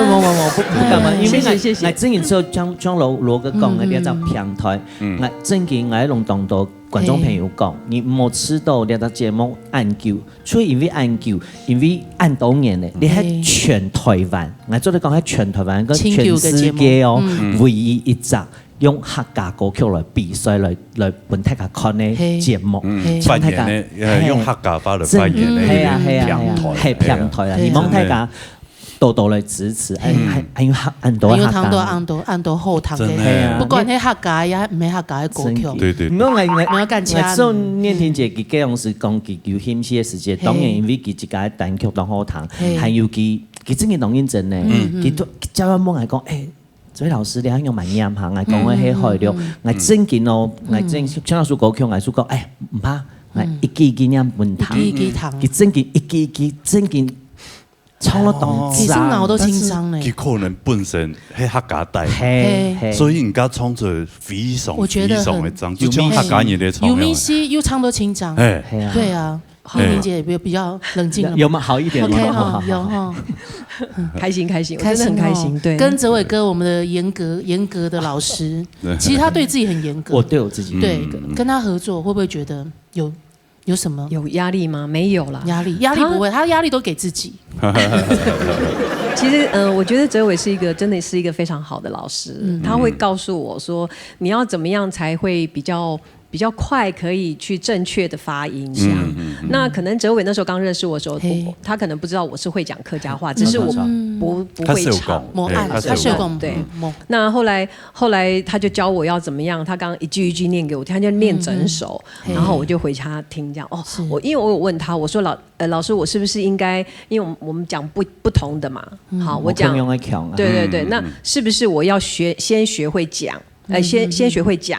不幹嘛，因為我正經之後將羅哥講嘅啲就平台，我正經我弄當到。觀眾朋友講，你唔好遲到呢個節目按舊，所以因為按舊，因為按到年咧，你係全台灣，我做你講係全台灣跟全世界哦，唯一一集用客家歌曲來比賽來本大家看嘅節目，扮演咧用客家話來扮演咧，係平台啊，你望大家。多來支持，按多後堂嘅，不管係客家也唔係客家嘅歌曲，對，唔要幹車。所以念婷姐佢嗰陣時講佢有險些時間，當然因為佢自己單曲當後堂，還有佢真係當認真咧，佢都教我講誒，這位老師你喺用慢音行，我講我係開了，我真見咯，我真唱首歌曲，我講誒唔怕，我一記音半堂，佢真見一記真見。唱得動，其實腦都輕鬆咧。佢可能本身係客家帶，所以人家唱出非常的髒，就像客家人的唱。有明熙又唱得輕鬆，對啊，慧玲姐也比較冷靜了。有嗎？好一點嗎？ OK 哈，有哈。開心，我真的很開心。對，跟哲偉哥，我們的嚴格的老師，其實他對自己很嚴格。我對我自己對，跟他合作會不會覺得有什麼有壓力嗎？沒有啦，壓力不會，他壓力都給自己。其實，我覺得哲偉真的是一個非常好的老師，他會告訴我說，你要怎麼樣才會比較快可以去正確的發音。那可能哲偉那時候剛認識我的時候，他可能不知道我是會講客家話，只是我不會唱。他是有講對。那後來他就教我要怎麼樣，他剛剛一句一句念給我聽，他就念整首，然後我就回家聽這樣。哦，因為我有問他，我說老師，我是不是應該，因為我們講不同的嘛，好，我講，對，那是不是我要先學會講？先學會講，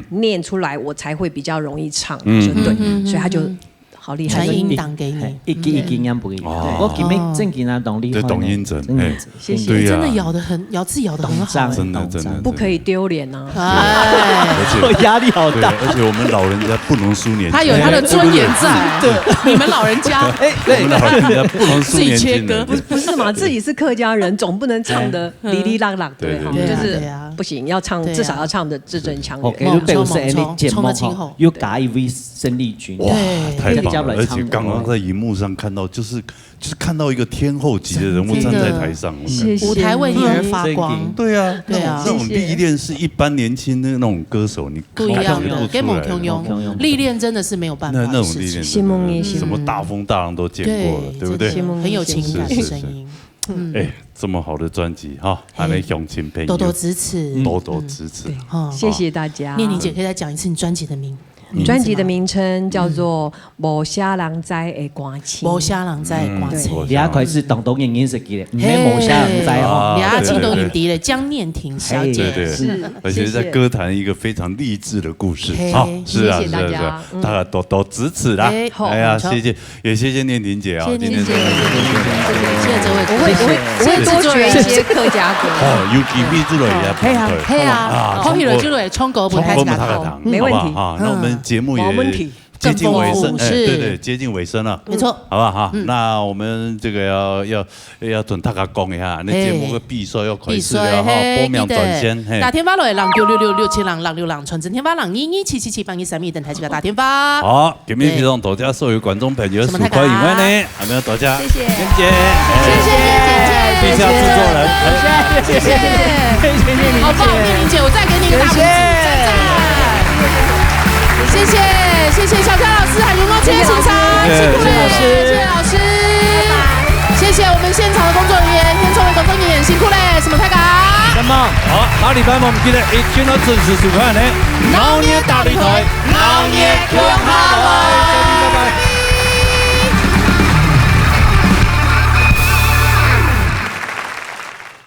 念出來我才會比較容易唱，就對，所以他就好厲害。傳音檔給你，一句音不一樣。我今日正經啊，懂厲害。懂音準，謝謝，真的咬字咬得很好，真的，不可以丟臉啊！我壓力好大，而且我們老人家不能輸年輕，他有他的尊嚴在。對，你們老人家，我們老人家不能輸年輕人。不是嘛？自己是客家人，總不能唱的哩哩啦啦，對，就是不行，要唱至少要唱的字正腔圓。衝得清後，又加一位生力軍，哇，太棒！而且剛剛在熒幕上看到，就是看到一個天后級的人物站在台上，舞台為你而發光。對啊，那種歷練是一般年輕的那種歌手，你不一樣的，跟某通用歷練真的是沒有辦法。那種歷練，什麼大風大浪都見過了，對不對？很有情感的聲音。哎，這麼好的專輯哈，還來鄉親朋友多多支持，多多支持。謝謝大家。念婷姐可以再講一次你專輯的名。專輯的名稱叫做《無啥人知的歌詞》，無啥人知的歌詞。你開始懂認認識嘅，唔係無啥人知哦。你青島影帝的江念婷小姐，對，而且在歌壇一個非常勵志的故事。好，是啊，大家多支持啦。哎呀，謝謝，也謝謝念婷姐啊，今天謝謝哲偉哥，我會多學一些客家歌。哦，有機會之類也係啊，可以了之類，衝過舞台講，沒問題。啊，那我們節目也接近尾声，对，接近尾声了，没错，好不好哈？那我们这个要准大家讲一下，那节目的必须要开始了哈，播秒转先。打天发落人96667人6人传真天发人11777帮132等台这个打天发。好，今天非常多谢所有观众朋友收看以外呢，还没有多谢，谢谢，谢谢，地下制作人，谢谢，好棒，丽姐，我再给你一个大拇指，谢谢小飘老师，还有没有谢谢请长，辛苦了，谢谢老师，谢谢我们现场的工作人员，天聪的工作人员辛苦嘞，什么太感，那么好，下礼拜我们记得一定要准时收看呢，老年大擂台，老年强哈喽。